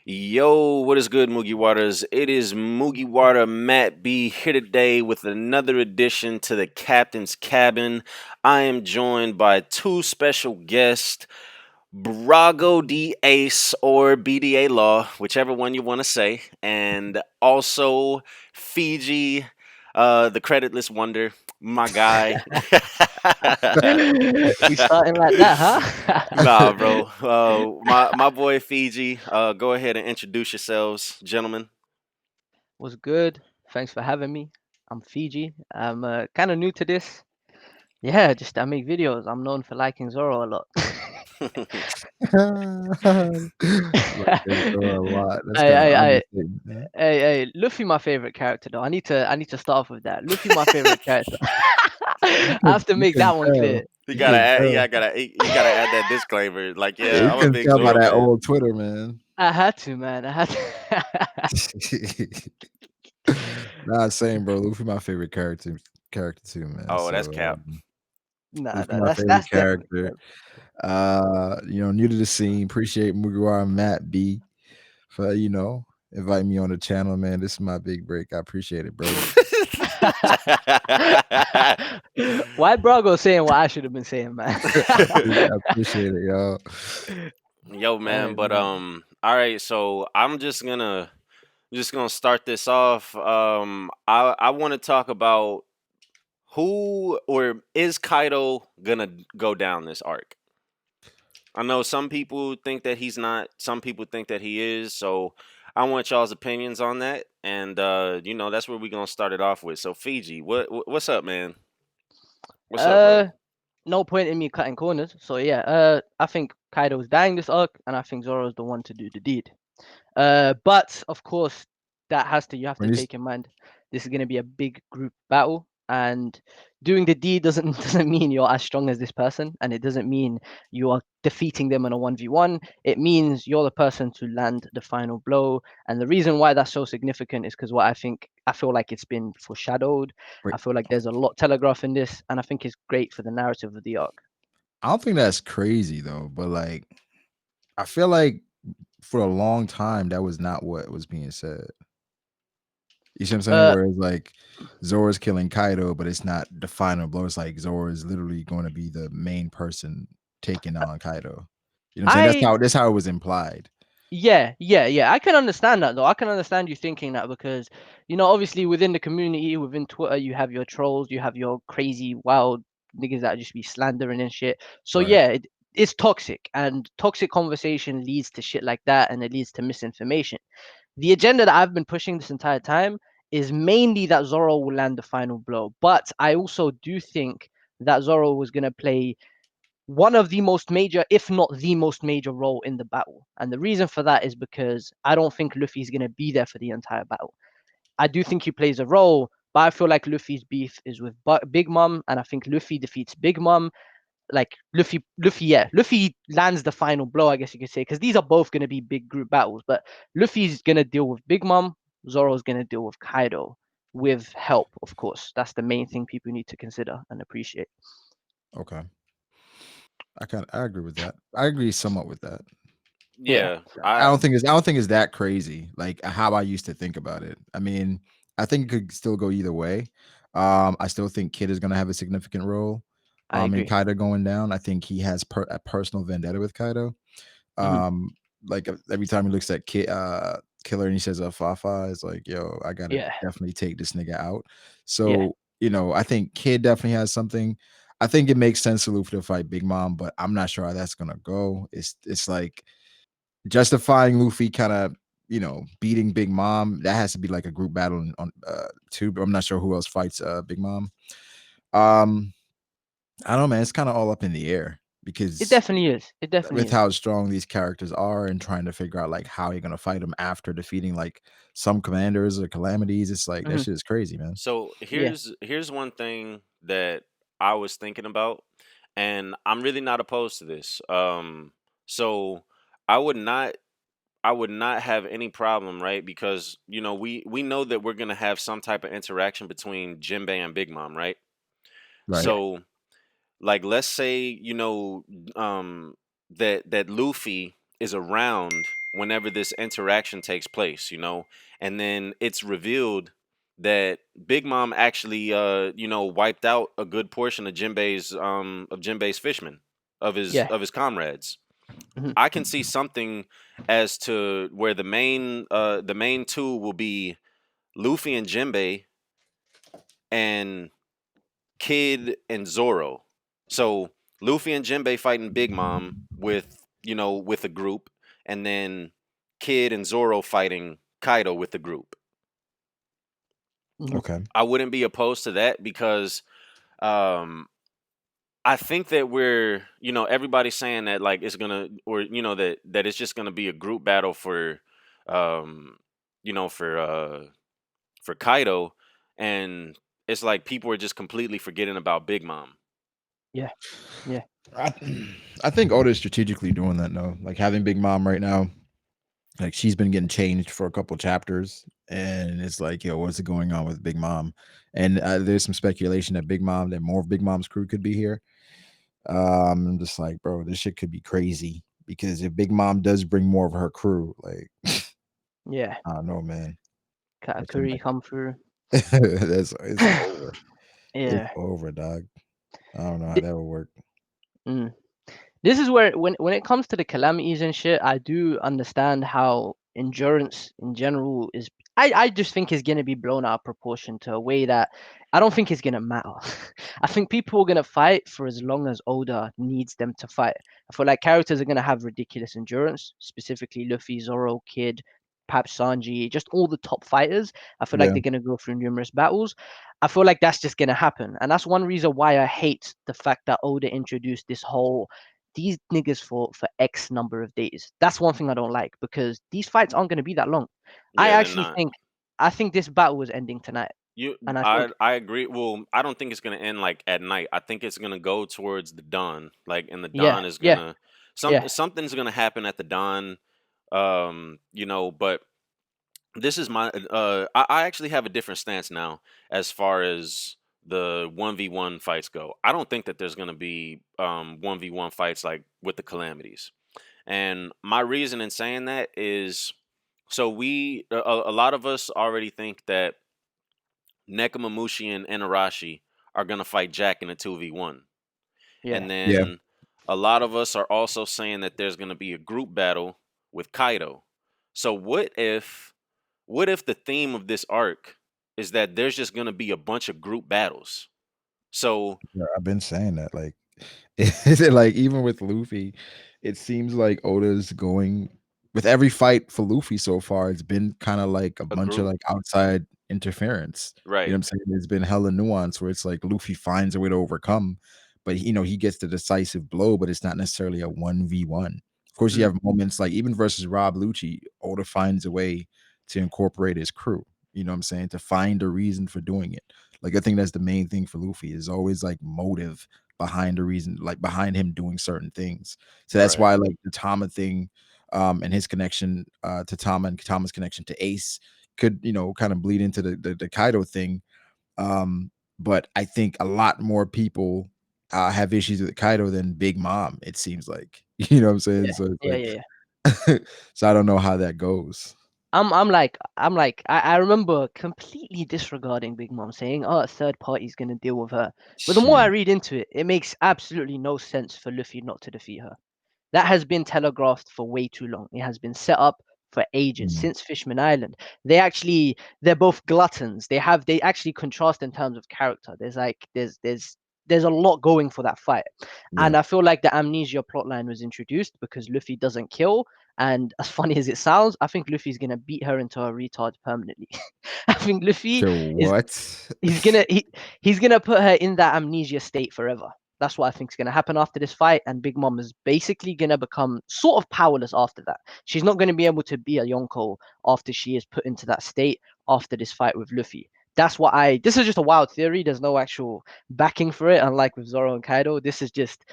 Yo, what is good, Moogie Waters? It is Moogie Water Matt B here today with another edition to the Captain's Cabin. I am joined by two special guests, Brago D Ace or BDA Law, whichever one you want to say, and also Fiji, the creditless wonder, my guy. We starting like that, huh? Nah, bro. My boy Fiji. Go ahead and introduce yourselves, gentlemen. Was good. Thanks for having me. I'm Fiji. I'm kind of new to this. Yeah, just I make videos. I'm known for liking Zoro a lot. Like this door a lot. That's I, kind of I, I, understatement, man. Luffy, my favorite character though. I need to start off with that. Luffy, my favorite character. I have to You make can that one tell. clear. You You gotta can add, tell. yeah, you gotta add that disclaimer. Like, Yeah, yeah, you I'm a can big tell by Zoro that man. old Twitter, man. I had to, man. I had to. Nah, same, bro. Luffy, my favorite character too, man. Oh, that's So cap. Nah, Luffy, nah, my that's favorite that's definitely character. fair. New to the scene. Appreciate Mugiwara and Matt B for inviting me on the channel, man. This is my big break. I appreciate it, bro. Why Brago saying what I should have been saying, man? I appreciate it, y'all. Yo, man. Hey, But man. all right. So I'm just gonna start this off. I want to talk about who or is Kaido gonna go down this arc. I know some people think that he's not. Some people think that he is. So I want y'all's opinions on that, and that's where we're gonna start it off with. So Fiji, what's up, man? What's up, bro? Uh, no point in me cutting corners. So yeah, I think Kaido's dying this arc, and I think Zoro's the one to do the deed. But of course, you have to When you take in mind this is gonna be a big group battle, and doing the deed doesn't doesn't mean you're as strong as this person, and it doesn't mean you are defeating them in a 1v1. It means you're the person to land the final blow, and the reason why that's so significant is because I feel like it's been foreshadowed. wait, I feel like there's a lot telegraphed in this, and I think it's great for the narrative of the arc. I don't think that's crazy though, but like I feel like for a long time that was not what was being said. You see what I'm saying? Uh, Whereas like Zora's killing Kaido, but it's not the final blow. It's like Zora is literally going to be the main person taking on Kaido. You know what I'm saying? I That's how it was implied. Yeah. I can understand that though. I can understand you thinking that because, obviously within the community, within Twitter, you have your trolls, you have your crazy, wild niggas that just be slandering and shit. So Right. yeah, it's toxic, and toxic conversation leads to shit like that, and it leads to misinformation. The agenda that I've been pushing this entire time is mainly that Zoro will land the final blow, but I also do think that Zoro was gonna play one of the most major, if not the most major role in the battle. And the reason for that is because I don't think Luffy's going to be there for the entire battle. I do think he plays a role, but I feel like Luffy's beef is with Big Mom, and I think Luffy defeats Big Mom. Like Luffy lands the final blow, I guess you could say, because these are both going to be big group battles. But Luffy's going to deal with Big Mom, Zoro's going to deal with Kaido, with help, of course. That's the main thing people need to consider and appreciate. Okay. I agree with that. I agree somewhat with that. Yeah. Yeah, I don't think it's that crazy. Like how I used to think about it. I mean, I think it could still go either way. I still think Kid is going to have a significant role. I In agree. Kaido going down. I think he has a personal vendetta with Kaido. Hmm. Like every time he looks at Killer and he says Fafa, it's like, yo, I gotta Yeah. definitely take this nigga out. Yeah. So, I think Kid definitely has something. I think it makes sense to Luffy to fight Big Mom, but I'm not sure how that's gonna go. It's like justifying Luffy kind of, beating Big Mom. That has to be like a group battle on too, but I'm not sure who else fights Big Mom. Um, I don't know, man. It's kind of all up in the air It because definitely is. It with definitely is. how strong these characters are and trying to figure out like how you're gonna fight them after defeating like some commanders or calamities. It's like that Hmm. shit is crazy, man. so Yeah. here's one thing that I was thinking about, and I'm really not opposed to this. So I would not I would not have any problem, right? Because we know that we're gonna have some type of interaction between Jinbei and Big Mom, right? Right. Yeah. So like let's say that Luffy is around whenever this interaction takes place, and then it's revealed that Big Mom actually wiped out a good portion of Jinbei's fishmen, Yeah. of his comrades. Mhm. I can see something as to where the main two will be Luffy and Jinbei and Kid and Zoro. So Luffy and Jinbei fighting Big Mom with a group, and then Kid and Zoro fighting Kaido with a group. Mhm. Okay. I wouldn't be opposed to that because um I think that everybody's saying that like it's gonna, or that it's just gonna be a group battle for um you know for Kaido, and it's like people are just completely forgetting about Big Mom. Yeah. Yeah. I, I think Oda is strategically doing that now. Like having Big Mom right now, like she's been getting changed for a couple chapters, and it's like, yo, what's going on with Big Mom? And there's some speculation that more of Big Mom's crew could be here. I'm just like, bro, this shit could be crazy because if Big Mom does bring more of her crew, like, Yeah. I don't know, man. That shit Katakuri might, come through. it's over. It's Yeah. over, dog. I don't know how that would work. Mm. This is where when it comes to the calamities and shit, I do understand how endurance in general is. I just think it's gonna be blown out of proportion to a way that I don't think it's gonna matter. I think people are gonna fight for as long as Oda needs them to fight. I feel like characters are gonna have ridiculous endurance, specifically Luffy, Zoro, Kid, perhaps Sanji, just all the top fighters. I feel like Yeah. they're gonna go through numerous battles. I feel like that's just gonna happen, and that's one reason why I hate the fact that Oda introduced this whole these niggas for X number of days. That's one thing I don't like because these fights aren't going to be that long. I Yeah, they're actually not. think I think this battle was ending tonight, You, and I think I agree. Well, I don't think it's gonna end like at night. I think it's gonna go towards the dawn. Like, and the yeah, dawn is yeah, gonna yeah, something's gonna happen at the dawn. But this is I actually have a different stance now as far as the 1v1 fights go. I don't think that there's gonna be 1v1 fights like with the calamities. And my reason in saying that is, so a lot of us already think that Nekamamushi and Inarashi are going to fight Jack in a 2v1. yeah, And Yeah. then a lot of us are also saying that there's going to be a group battle with Kaido. So what if the theme of this arc is that there's just going to be a bunch of group battles? So Yeah, I've been saying that. Like, is it like even with Luffy, it seems like Oda's going with every fight for Luffy so far, it's been kind of like a a bunch of group, like outside interference. You know what right? I'm saying? There's been hella nuance where it's like Luffy finds a way to overcome, but he gets the decisive blow, but it's not necessarily a 1v1. Of course, you mm, have moments like even versus Rob Lucci, Oda finds a way to incorporate his crew. You know what I'm saying? To find a reason for doing it. Like I think that's the main thing for Luffy is always like motive behind the reason, like behind him doing certain things. So that's Right. why like the Tama thing, and his connection to Tama and Tama's connection to Ace could, kind of bleed into the Kaido thing. Um, but I think a lot more people have issues with Kaido than Big Mom, it seems like. You know what I'm saying? yeah, So it's yeah, yeah, yeah. like so I don't know how that goes. I'm like I remember completely disregarding Big Mom saying, "Oh, a third party's gonna deal with her." But the more I Shit. read into it, it makes absolutely no sense for Luffy not to defeat her. That has been telegraphed for way too long. It has been set up for ages Mm, since Fishman Island. They're both gluttons. They actually contrast in terms of character. There's a lot going for that fight. yeah. And I feel like the amnesia plotline was introduced because Luffy doesn't kill. And as funny as it sounds, I think Luffy's gonna beat her into a retard permanently. I think Luffy So is what? he's gonna he's gonna put her in that amnesia state forever. That's what I think is gonna happen after this fight, and Big Mom is basically gonna become sort of powerless after that. She's not gonna be able to be a Yonko after she is put into that state after this fight with Luffy. That's what I. This is just a wild theory. There's no actual backing for it, unlike with Zoro and Kaido. This is just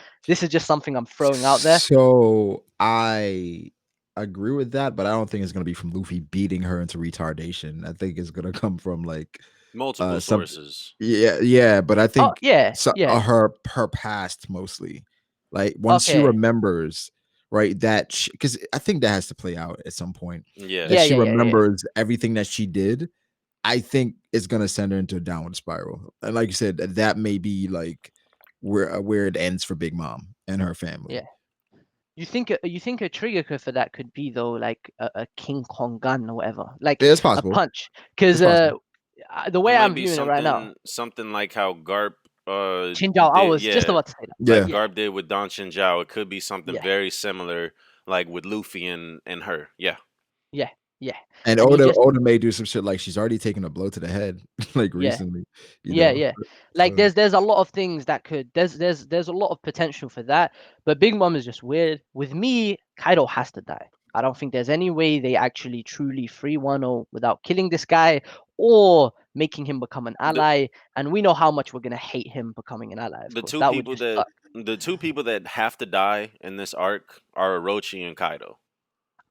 something I'm throwing out there. So I agree with that, but I don't think it's gonna be from Luffy beating her into retardation. I think it's gonna come from like Multiple something. sources. Yeah, yeah, but I Oh think yeah, yeah. her past mostly. Like once she Okay. remembers, right? That because I think that has to play out at some point. Yeah. That Yeah, she yeah, yeah, yeah, yeah. remembers everything that she did. I think it's gonna send her into a downward spiral. And like you said, that may be like where it ends for Big Mom and her family. Yeah. You think a trigger for that could be though like a King Kong gun or whatever, like Yeah, it's a possible. punch, because It's possible. the It way might I'm be viewing it right now, something like how Garp Chinjao, I did, was just yeah, about to say that. like Yeah. Yeah, Garp did with Don Chinjao. It could be something yeah, very similar, like with Luffy and her. Yeah. yeah, yeah. And And he just Oda may do some shit like she's already taken a blow to the head, like yeah. recently, you Yeah, know. yeah. Like So there's a lot of things that could there's a lot of potential for that. But Big Mom is just weird. With me, Kaido has to die. I don't think there's any way they actually truly free Wano without killing this guy or making him become an The ally. And we know how much we're gonna hate him becoming an ally, of the course. two That would people just that suck. the two people that have to die in this arc are Orochi and Kaido.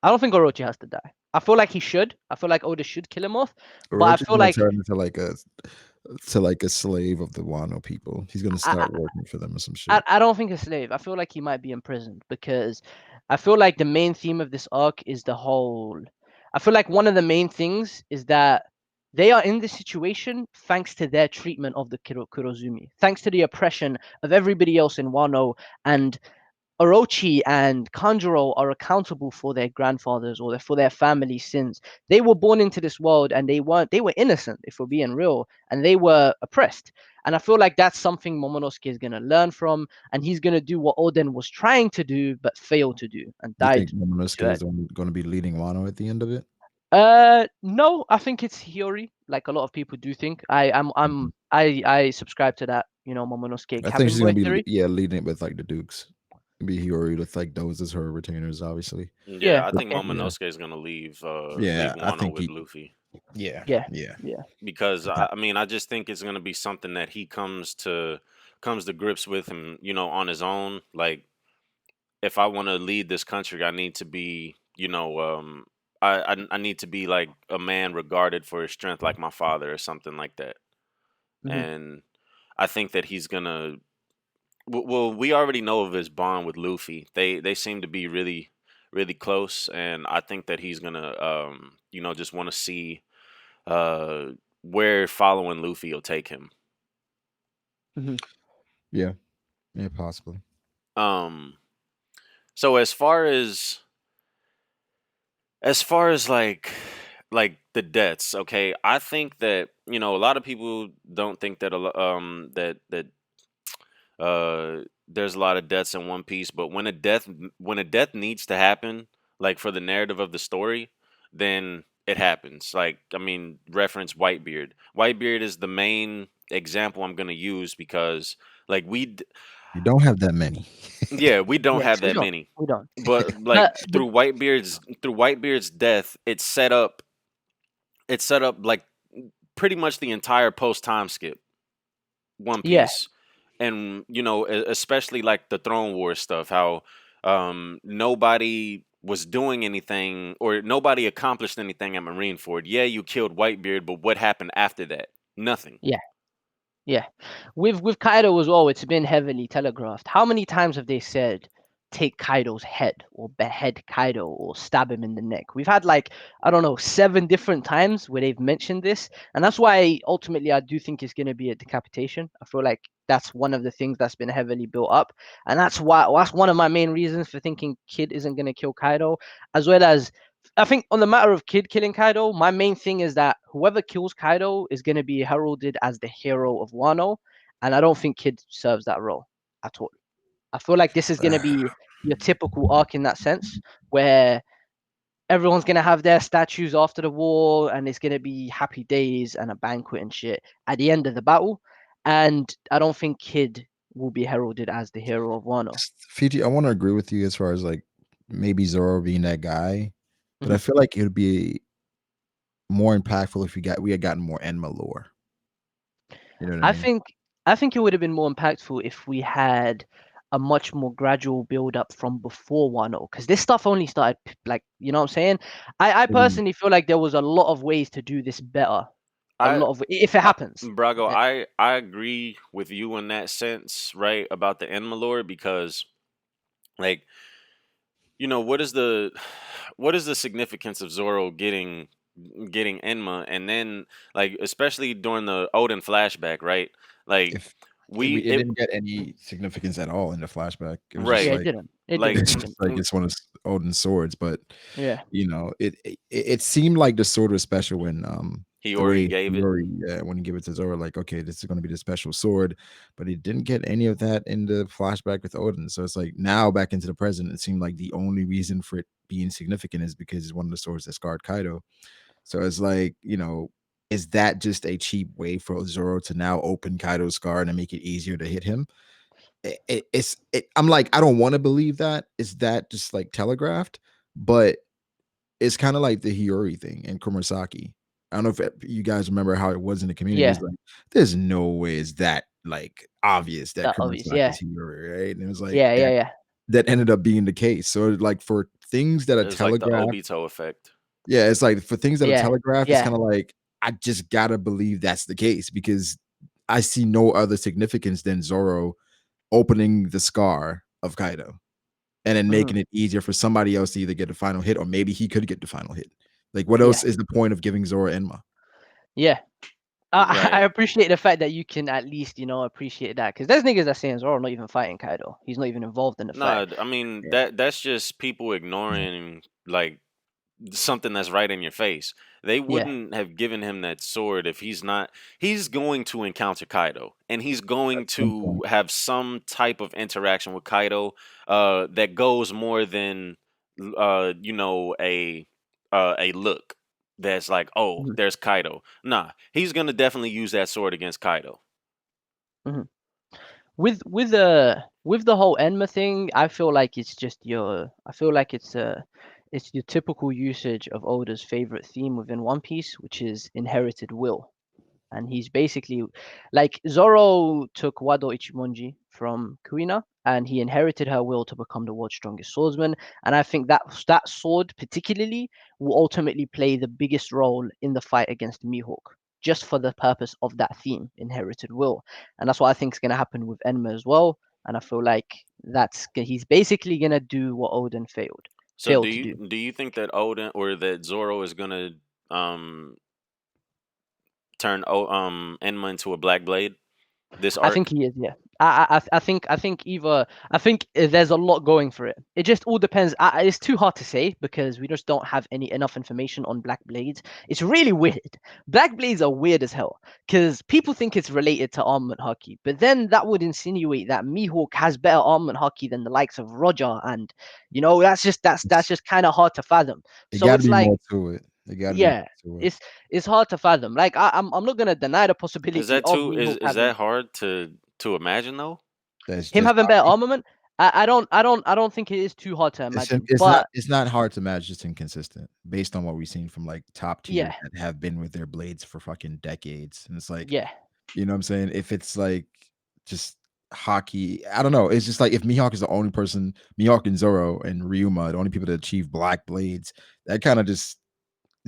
I don't think Orochi has to die. I feel like he should. I feel like Oda should kill him off. But I Orochi's feel gonna like turn into like a slave of the Wano people. He's gonna I, start working for them or some I, shit. I don't think a slave. I feel like he might be imprisoned because I feel like the main theme of this arc is the whole. I feel like one of the main things is that they are in this situation thanks to their treatment of the Kurozumi, thanks to the oppression of everybody else in Wano, and Orochi and Kanjuro are accountable for their grandfathers or for their family sins. They were born into this world and they were innocent, if we're being real, and they were oppressed. And I feel like that's something Momonosuke is gonna learn from, and he's gonna do what Oden was trying to do but failed to do and You died think Momonosuke too is early. the one gonna be leading Wano at the end of it? No, I think it's Hiyori, like a lot of people do think. Mhm. I subscribe to that, Momonosuke I think cabin she's gonna boy be theory. leading it with like the Dukes. Be Hiyori with like those as her retainers, obviously. Yeah, Yeah, I think yeah, Yeah. Momonosuke is gonna leave Yeah, I Wano think with he Luffy yeah, yeah, yeah. yeah. because Uh, I mean I just think it's gonna be something that he comes to grips with him, on his own. Like if I want to lead this country, I need to be, I need to be like a man regarded for his strength, like my father or something like that. Hmm. And I think that he's gonna. Well, we already know of his bond with Luffy. They seem to be really, really close, and I think that he's gonna, just want to see uh where following Luffy will take him. Hmm. yeah, yeah, possibly. Um, so as far as like the deaths, okay, I think that a lot of people don't think that that there's a lot of deaths in One Piece, but when a death needs to happen, like for the narrative of the story, then it happens. Like I mean, reference Whitebeard. Whitebeard is the main example I'm gonna use because like You don't have that many. yeah, we don't Yes, have we that don't. many, We don't. but like But through Whitebeard's death, it set up like pretty much the entire post time skip One yeah, Piece, and especially like the Throne Wars stuff, how nobody was doing anything or nobody accomplished anything at Marineford. Yeah, you killed Whitebeard, but what happened after that? Nothing. yeah, yeah. With Kaido as well, it's been heavily telegraphed. How many times have they said take Kaido's head or behead Kaido or stab him in the neck? We've had like, I don't know, 7 different times where they've mentioned this, and that's why ultimately I do think it's going to be a decapitation. I feel like that's one of the things that's been heavily built up, and that's one of my main reasons for thinking Kid isn't going to kill Kaido, as well as I think on the matter of Kid killing Kaido, my main thing is that whoever kills Kaido is going to be heralded as the hero of Wano, and I don't think Kid serves that role at all. I feel like this is going to be your typical arc in that sense, where everyone's going to have their statues after the war, and it's going to be happy days and a banquet and shit at the end of the battle. And I don't think Kid will be heralded as the hero of Wano. Fiji, I want to agree with you as far as like maybe Zoro being that guy, but I Mhm. feel like it would be more impactful if we had gotten more Enma lore. You know what I I mean? think I think it would have been more impactful if we had a much more gradual build up from before 1-0, because this stuff only started like, you know what I'm saying? I What do you mean? personally feel like there was a lot of ways to do this better. A I, lot of if it happens. Brago, Eh, I agree with you in that sense, right, about the Enmalore because like what is the what is the significance of Zoro getting Enma, and then like especially during the Odin flashback, right? Like If we it it didn't get any significance at all in the flashback. It was just Yeah, right it like didn't. It like didn't. it's It just didn't. like it's one of Odin's swords, but Yeah. it seemed like the sword was special when he the already way gave it. Hiyori, when he gave it to Zoro, like, okay, this is gonna be the special sword, but he didn't get any of that in the flashback with Odin. So it's like now back into the present, it seemed like the only reason for it being significant is because it's one of the swords that scarred Kaido. So it's like, is that just a cheap way for Zoro to now open Kaido's scar and make it easier to hit him? I'm like, I don't want to believe that. Is that just like telegraphed? But it's kind of like the Hiyori thing in Kurosaki. I don't know if you guys remember how it was in the community. It's Yeah. like, there's no way it's that like obvious that That obvious. Kurosaki Yeah. is Hiyori, right? And it was like Yeah. Yeah. that Yeah. that ended up being the case. So like for things that are It's like the telegraphed, Obito effect. yeah, it's like for things that are Yeah. telegraphed, it's Yeah. kind of like I just gotta believe that's the case because I see no other significance than Zoro opening the scar of Kaido and then Mhm. making it easier for somebody else to either get the final hit or maybe he could get the final hit. Like, what Yeah. else is the point of giving Zoro Enma? Yeah. I Right. appreciate the fact that you can at least, appreciate that. Because there's niggas that saying Zoro not even fighting Kaido. He's not even involved in the fight. Nah, I mean Yeah. that's just people ignoring like something that's right in your face. They Yeah. wouldn't have given him that sword if he's going to encounter Kaido and he's going At some to point. have some type of interaction with Kaido that goes more than a look that's like, oh, Mhm. there's Kaido. Nah, he's gonna definitely use that sword against Kaido. Mhm. With the whole Enma thing, I feel like it's just I feel like it's your typical usage of Oda's favorite theme within One Piece, which is inherited will. And he's basically like Zoro took Wado Ichimonji from Kuina, and he inherited her will to become the world's strongest swordsman. And I think that sword particularly will ultimately play the biggest role in the fight against Mihawk, just for the purpose of that theme, inherited will. And that's what I think is going to happen with Enma as well. And I feel like he's basically going to do what Odin So failed to do. do you think that Odin or that Zoro is gonna um turn Enma into a Black Blade this I think arc? he is, yeah. I think there's a lot going for it. It just all depends. It's too hard to say because we just don't have any enough information on Black Blades. It's really weird. Black Blades are weird as hell because people think it's related to armament Haki, but then that would insinuate that Mihawk has better armament Haki than the likes of Roger, and that's just kind of hard to fathom. It So got to it's be like, more to it. It got to be yeah, more to it. it's hard to fathom. Like I'm not gonna deny the Is possibility that of too Mihawk is having that hard to imagine though? That's him just having better Haki. armament. I don't think it is too hard to imagine. But It's not hard to match. Just inconsistent based on what we've seen from like top tiers yeah, that have been with their blades for fucking decades. And it's like, yeah. you know what I'm saying? If it's like just hockey, I don't know. It's just like if Mihawk is the only person, Mihawk and Zoro and Ryuma, the only people to achieve black blades, that kind of just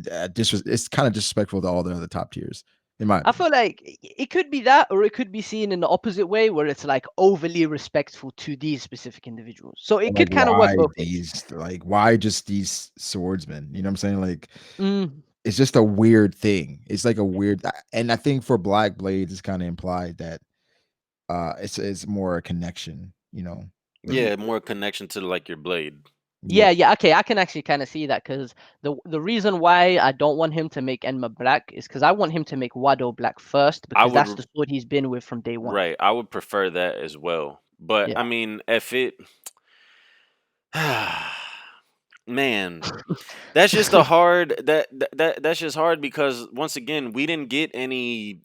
it's kind of disrespectful to all the other top tiers, in my I opinion. feel like it could be that, or it could be seen in the opposite way, where it's like overly respectful to these specific individuals. So Or it like could kind of work why both ways. these like why just these swordsmen? You know what I'm saying? Like Mm, it's just a weird thing. It's like a weird and I think for black blades it's kind of implied that it's more a connection, mhm. Yeah, more connection to like your blade. Yeah. Yeah, yeah. Okay, I can actually kind of see that because the reason why I don't want him to make Enma black is because I want him to make Wado black first I because that's would the sword he's been with from day one. right, I would prefer that as well. But I Yeah. mean, if it man, that's just a hard that's just hard because once again, we didn't get any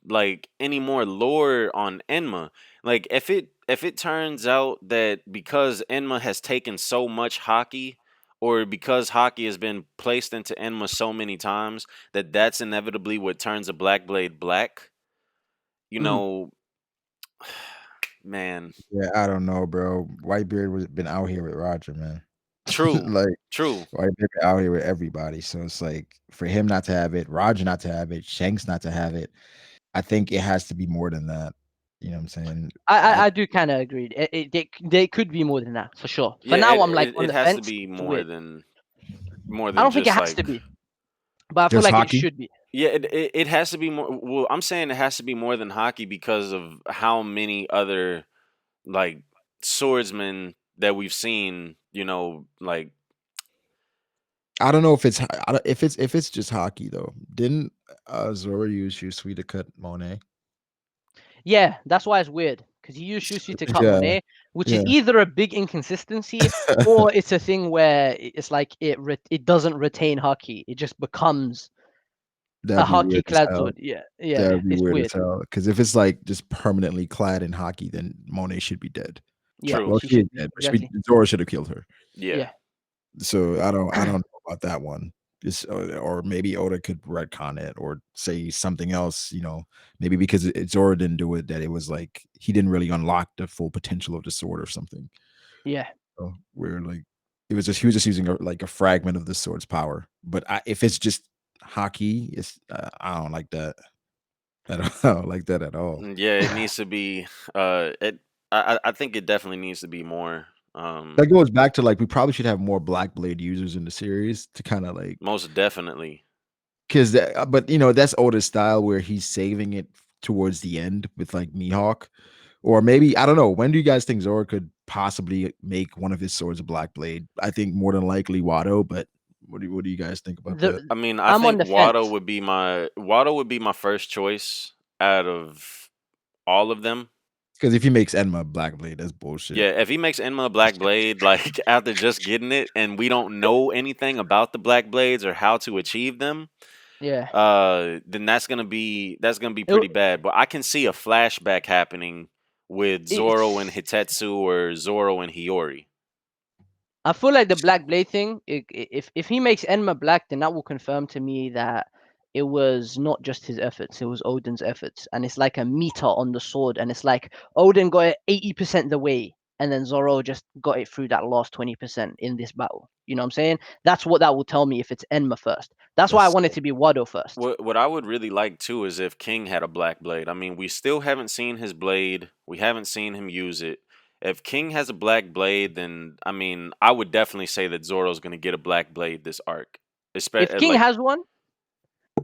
more lore on Enma. Like if it turns out that because Enma has taken so much hockey or because hockey has been placed into Enma so many times that that's inevitably what turns a black blade black, you Mhm. know, man. Yeah, I don't know, bro. Whitebeard was been out here with Roger, man. True. Like True. Whitebeard been out here with everybody. So it's like for him not to have it, Roger not to have it, Shanks not to have it. I think it has to be more than that. You know what I'm saying? I do kind of agree. They could be more than that for sure. For Yeah, now, I'm like on it the has to fence. be It's weird. more I than don't think it just has to like. be, but I feel Just like it hockey. should be. Yeah, it has to be more. Well, I'm saying it has to be more than hockey because of how many other like swordsmen that we've seen. Like I don't know if it's if it's just hockey though. Didn't Zoro use Shui to cut Monet? Yeah, that's why it's weird because he used Shushi to cut Yeah, Monet, which is yeah. either a big inconsistency or it's a thing where it's like it doesn't retain Haki. It just becomes a That'd be weird Haki as clad hell. sword. Yeah, yeah, That'd be it's weird as weird. hell. Because if it's like just permanently clad in hockey, then Monet should be dead. Yeah, true. Well, she she is should be dead, but exactly. Zoro should have killed her. Yeah. Yeah, So I don't know about that one. Just or maybe Oda could retcon it or say something else. Maybe because Zoro didn't do it, that it was like he didn't really unlock the full potential of the sword or something. yeah. So where like he was just using like a fragment of the sword's power. But if it's just hockey, it's I don't like that. I don't like that at all. Yeah, it needs to be. It. I think it definitely needs to be more. That goes back to like we probably should have more Black Blade users in the series to kind of like Most definitely. because but that's Oda's style where he's saving it towards the end with like Mihawk, or maybe I don't know. When do you guys think Zoro could possibly make one of his swords a Black Blade? I think more than likely Wado, but what do you guys think about that? I mean, I I'm on think the fence. Wado would be my first choice out of all of them. Because if he makes Enma a Black Blade, that's bullshit. Yeah, if he makes Enma a Black Blade, like after just getting it, and we don't know anything about the Black Blades or how to achieve them, Yeah. then that's gonna be It, pretty bad. But I can see a flashback happening with Zoro and it's Hitetsu or Zoro and Hiyori. I feel like the Black Blade thing. If he makes Enma black, then that will confirm to me that it was not just his efforts; it was Odin's efforts, and it's like a meter on the sword, and it's like Odin got it 80% the way, and then Zoro just got it through that last 20% in this battle. You know what I'm saying? That's what that will tell me if it's Enma first. That's why I That's want it to be Wado first. What I would really like too is if King had a black blade. I mean, we still haven't seen his blade. We haven't seen him use it. If King has a black blade, then I mean, I would definitely say that Zoro's gonna get a black blade this arc. If Especially King like, has one,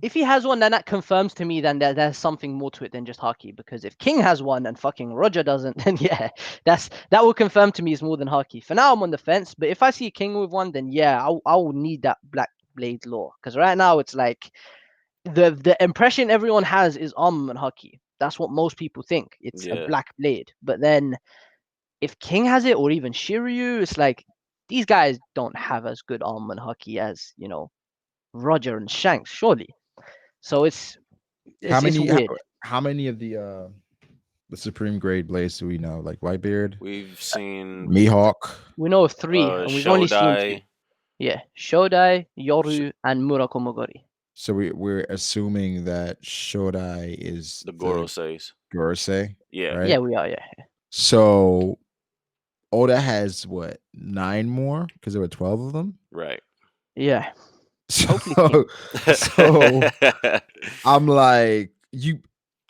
if he has one, then that confirms to me then that there's something more to it than just Haki. Because if King has one and fucking Roger doesn't, then yeah, that will confirm to me it's more than Haki. For now, I'm on the fence, but if I see King with one, then yeah, I will need that Black Blade lore. Because right now it's like the impression everyone has is and Haki. That's what most people think. It's a yeah, Black Blade. But then if King has it or even Shiryu, it's like these guys don't have as good and Haki as Roger and Shanks, surely. So how it's many weird. how many of the Supreme Grade blades do we know? Like Whitebeard, we've seen Mihawk. We know of three, and we've only seen two. Shodai, Yeah, Shodai, So, Yoru, and Murakomogori. so we're assuming that Shodai is the the Goro says. Gorosei, Yeah, right? Yeah, we are. Yeah, So Oda has what 9 more because there were 12 of them. right. yeah. Hopefully, King. So so I'm like you.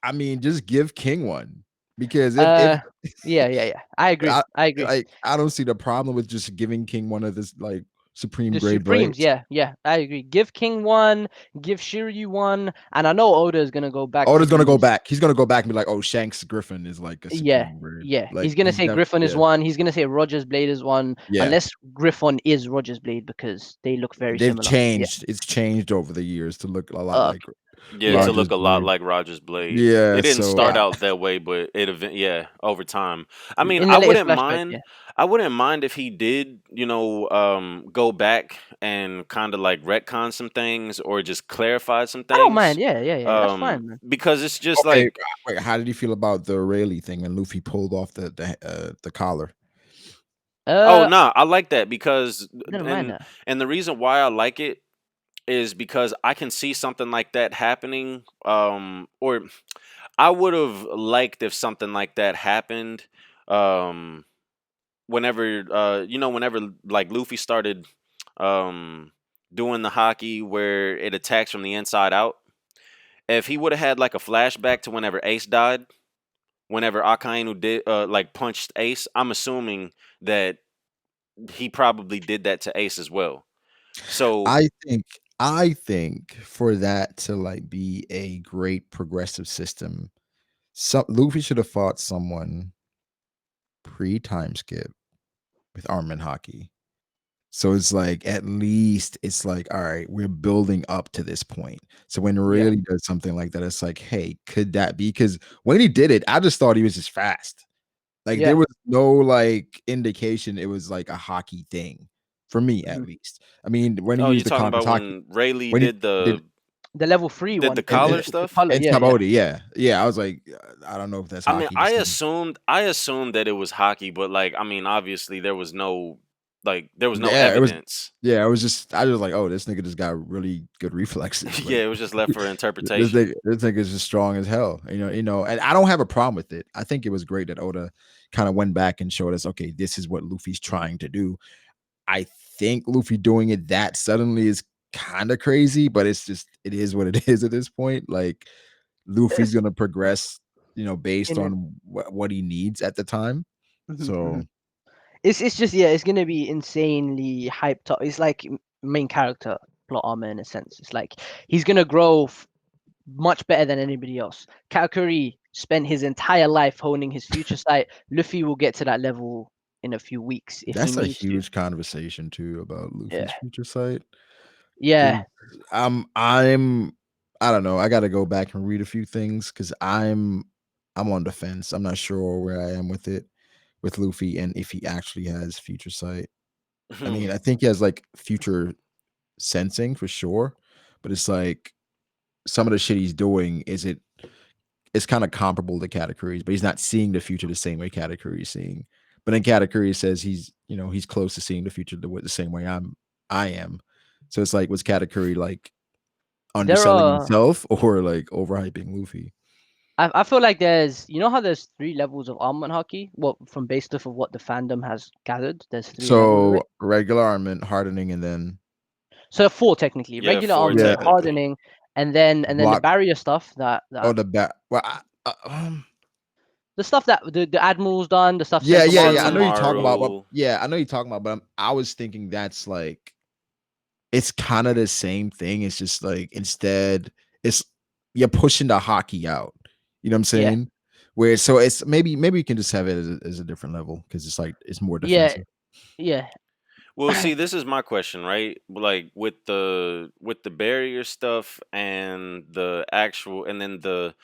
I mean, just give King one because if Uh, yeah. I agree. I I agree. I don't see the problem with just giving King one of this like Supreme The Grade Supremes, blades. yeah, I agree. Give King one, give Shiryu one, and I know Oda is gonna go back to Oda's gonna go these. back. He's gonna go back and be like, "Oh, Shanks Griffin is like a Yeah, Supreme Grade." yeah. Like He's gonna he's say def Griffon is yeah, one. He's gonna say Roger's Blade is one, yeah. unless Griffon is Roger's Blade because they look very They've similar. Yeah. changed. It's changed over the years to look a lot like Yeah, Yeah. to Roger's look a lot blade. like Roger's blade. Yeah, It didn't so start out that way, but yeah, over time. I mean, In the I latest wouldn't flashback, mind. yeah. I wouldn't mind if he did, go back and kind of like retcon some things or just clarify some I don't mind. things. Yeah. That's fine, man. Because it's just okay, like, wait, how did you feel about the Rayleigh thing when Luffy pulled off the collar? oh Uh, nah, I like that because didn't mind and that. and the reason why I like it is because I can see something like that happening. Or I would have liked if something like that happened. Um, whenever like Luffy started um doing the hockey where it attacks from the inside out. If he would have had like a flashback to whenever Ace died, whenever Akainu did like punched Ace, I'm assuming that he probably did that to Ace as well. So I think I think for that to like be a great progressive system, Luffy should have fought someone pre-time skip with Armin Haki. So it's like at least it's like, all right, we're building up to this point. So when he Yeah. really does something like that, it's like, hey, could that be? Because when he did it, I just thought he was just fast. Like there Yeah. was no like indication it was like a hockey thing for me Mhm. at least. I mean, when he oh, you're used the talking Conqueror's about hockey, when Rayleigh when he did did The level 3 the one. and collar The stuff? color. and Yeah. Yeah. Sabaody, yeah, yeah. I was like, I don't know if that's I mean, hockey. Just I assumed that it was hockey, but like, I mean, obviously there was no yeah, it was. evidence. Yeah, it was just. I was like, oh, this nigga just got really good reflexes. Yeah, Like it was just left for interpretation. this nigga is just strong as hell. And I don't have a problem with it. I think it was great that Oda kind of went back and showed us, okay, this is what Luffy's trying to do. I think Luffy doing it that suddenly is kind of crazy, but it's just it is what it is at this point. Like Luffy's gonna progress, based In on what he needs at the time. Mhm, So mhm. It's just yeah, it's gonna be insanely hyped up. It's like main character plot armor in a sense. It's like he's gonna grow much better than anybody else. Katakuri spent his entire life honing his future sight. Luffy will get to that level in a few weeks if he that's a needs to. huge conversation too about Luffy's Yeah, future sight. yeah. 'Cause I'm I don't know. I got to go back and read a few things because I'm on the fence. I'm not sure where I am with it with Luffy and if he actually has future sight. I mean, I think he has like future sensing for sure, but it's like some of the shit he's doing it's kind of comparable to Katakuri's, but he's not seeing the future the same way Katakuri is seeing. But then Katakuri says he's close to seeing the future the same way I am. So it's like, was Katakuri like There underselling are. himself or like overhyping Luffy? I feel like there's how there's 3 levels of armament hockey. Well, from based off of what the fandom has gathered, there's 3 levels of it. So regular armament, hardening, and then So 4 technically. Yeah, Regular four armament, yeah, technically. hardening, and then the block. barrier stuff Oh, that the back. Well, the stuff that the admiral's done, the stuff yeah. I know Sentomaru. you're talking about, but Sentomaru. yeah, I know you're talking about, but I was thinking that's like it's kind of the same thing. It's just like instead, it's you're pushing the hockey out. You know what I'm Yeah, saying? Where so it's maybe you can just have it as a different level because it's like it's more yeah, defensive. yeah. Well, see, this is my question, right? Like with the barrier stuff and the actual and then the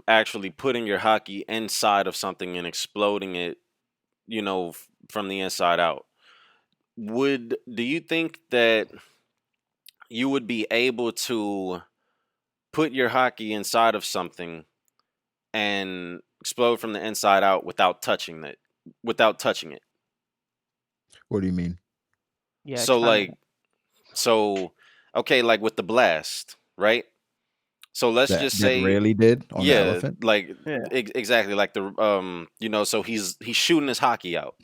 actually putting your hockey inside of something and exploding it, from the inside out. Do you think that you would be able to put your hockey inside of something and explode from the inside out without touching it? What do you mean? Yeah, So expand on it. like so okay, like with the blast, right? So let's That just that say, rarely did on the yeah, elephant. like Yeah. exactly like the so he's shooting his hockey out.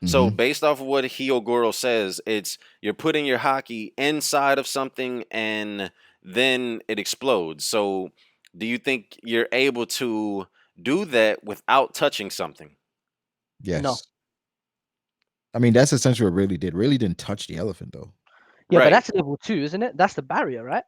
So Hmm. based off of what Hyogoro says, it's you're putting your hockey inside of something and then it explodes. So do you think you're able to do that without touching something? No. Yes. I mean, that's essentially what really did. Really didn't touch the elephant though. Yeah, but Right. that's level 2, isn't it? That's the barrier, right?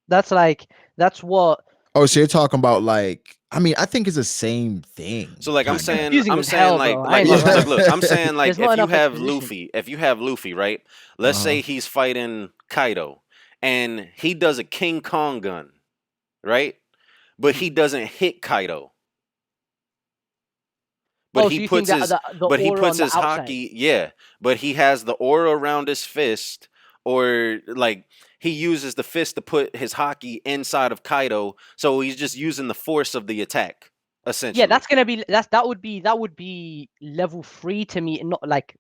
That's like that's what Oh, so you're talking about like I mean, I think it's the same thing, So like it's kind of. confusing I'm as saying hell, like bro. I like ain't gonna look lie. look look I'm saying like There's not enough exposition. If you have Luffy, right? Let's Uh-huh. say he's fighting Kaido and he does a King Kong gun, right? But Mhm. he doesn't hit Kaido. But Oh, he so you think puts that his the aura on the outside? yeah, but he has the aura around his fist, or like he uses the fist to put his hockey inside of Kaido, so he's just using the force of the attack, Yeah, that's essentially. gonna be that would be level 3 to me, and not like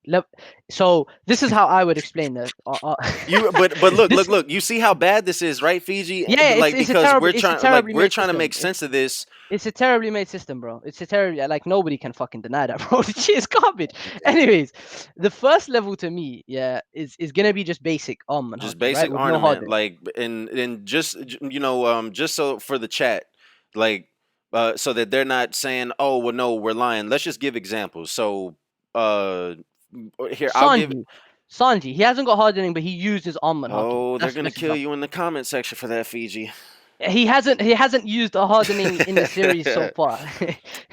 so this is how I would explain that. But look, This look, you see how bad this is, right, Fiji? yeah, Like because it's a terribly we're made trying to system. make sense of this. It's a terribly made system, bro. It's a terribly like nobody can fucking deny that, bro. The shit is garbage. Anyways, the first level to me, yeah, is gonna be just basic and Just hockey, right? basic With no ornament, hardening. like and just just so for the chat, like so that they're not saying, "Oh, well, no, we're lying." Let's just give examples. So, uh, here I'll give. Sanji, Sanji, he hasn't got hardening, but he used his armament Haki. Oh, they're That's the gonna best kill example. you in the comment section for that, Fiji. He hasn't used a hardening in the series so far.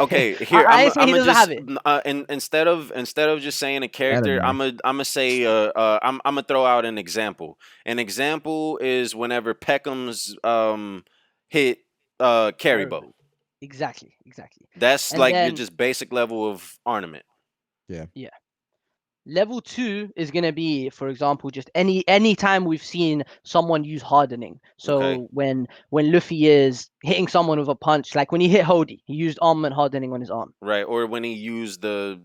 Okay, I, here I I'm ain't saying I'm he gonna doesn't have just it. instead of just saying a character, Anime. I'm gonna say I'm gonna throw out an example. An example is whenever Peckham's hit Caribou. Terrible. Exactly. That's And like your then just basic level of ornament. Yeah. yeah, level two is gonna be, for example, just any time we've seen someone use hardening. Okay, So when Luffy is hitting someone with a punch, like when he hit Hody, he used armament hardening on his arm. right. Or when he used the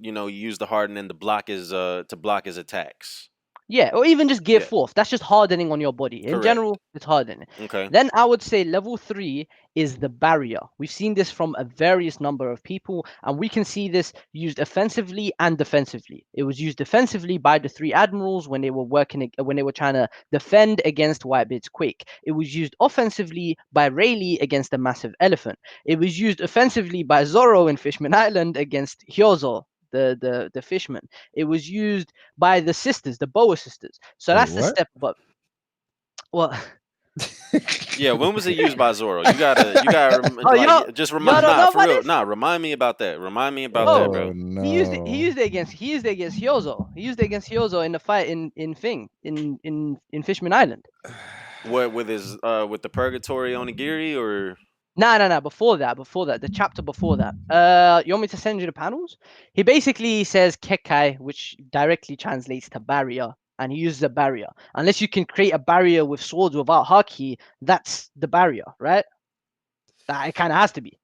use the hardening to block his attacks. Yeah, or even just gear Yeah, force. That's just hardening on your body. In correct. general, it's hardening. Okay, Then I would say level three is the barrier. We've seen this from a various number of people, and we can see this used offensively and defensively. It was used defensively by the three admirals when they were when they were trying to defend against Whitebeard's Quake. It was used offensively by Rayleigh against the massive elephant. It was used offensively by Zoro in Fishman Island against Hyozo, the fishman. It was used by the sisters, the Boa sisters. So Wait, that's the what? step above. Well, yeah. When was it used by Zoro? You gotta oh, like just y'all remind. don't Nah, know for about real. this? Nah, remind me about that. Remind me about that, Oh, Oh bro. no. he used it against Hyozo. He used it against Hyozo in the fight in Fishman Island. What with the purgatory onigiri or No. Before that, the chapter before that. You want me to send you the panels? He basically says Kekai, which directly translates to barrier, and he uses a barrier. Unless you can create a barrier with swords without Haki, that's the barrier, right? That it kind of has to be.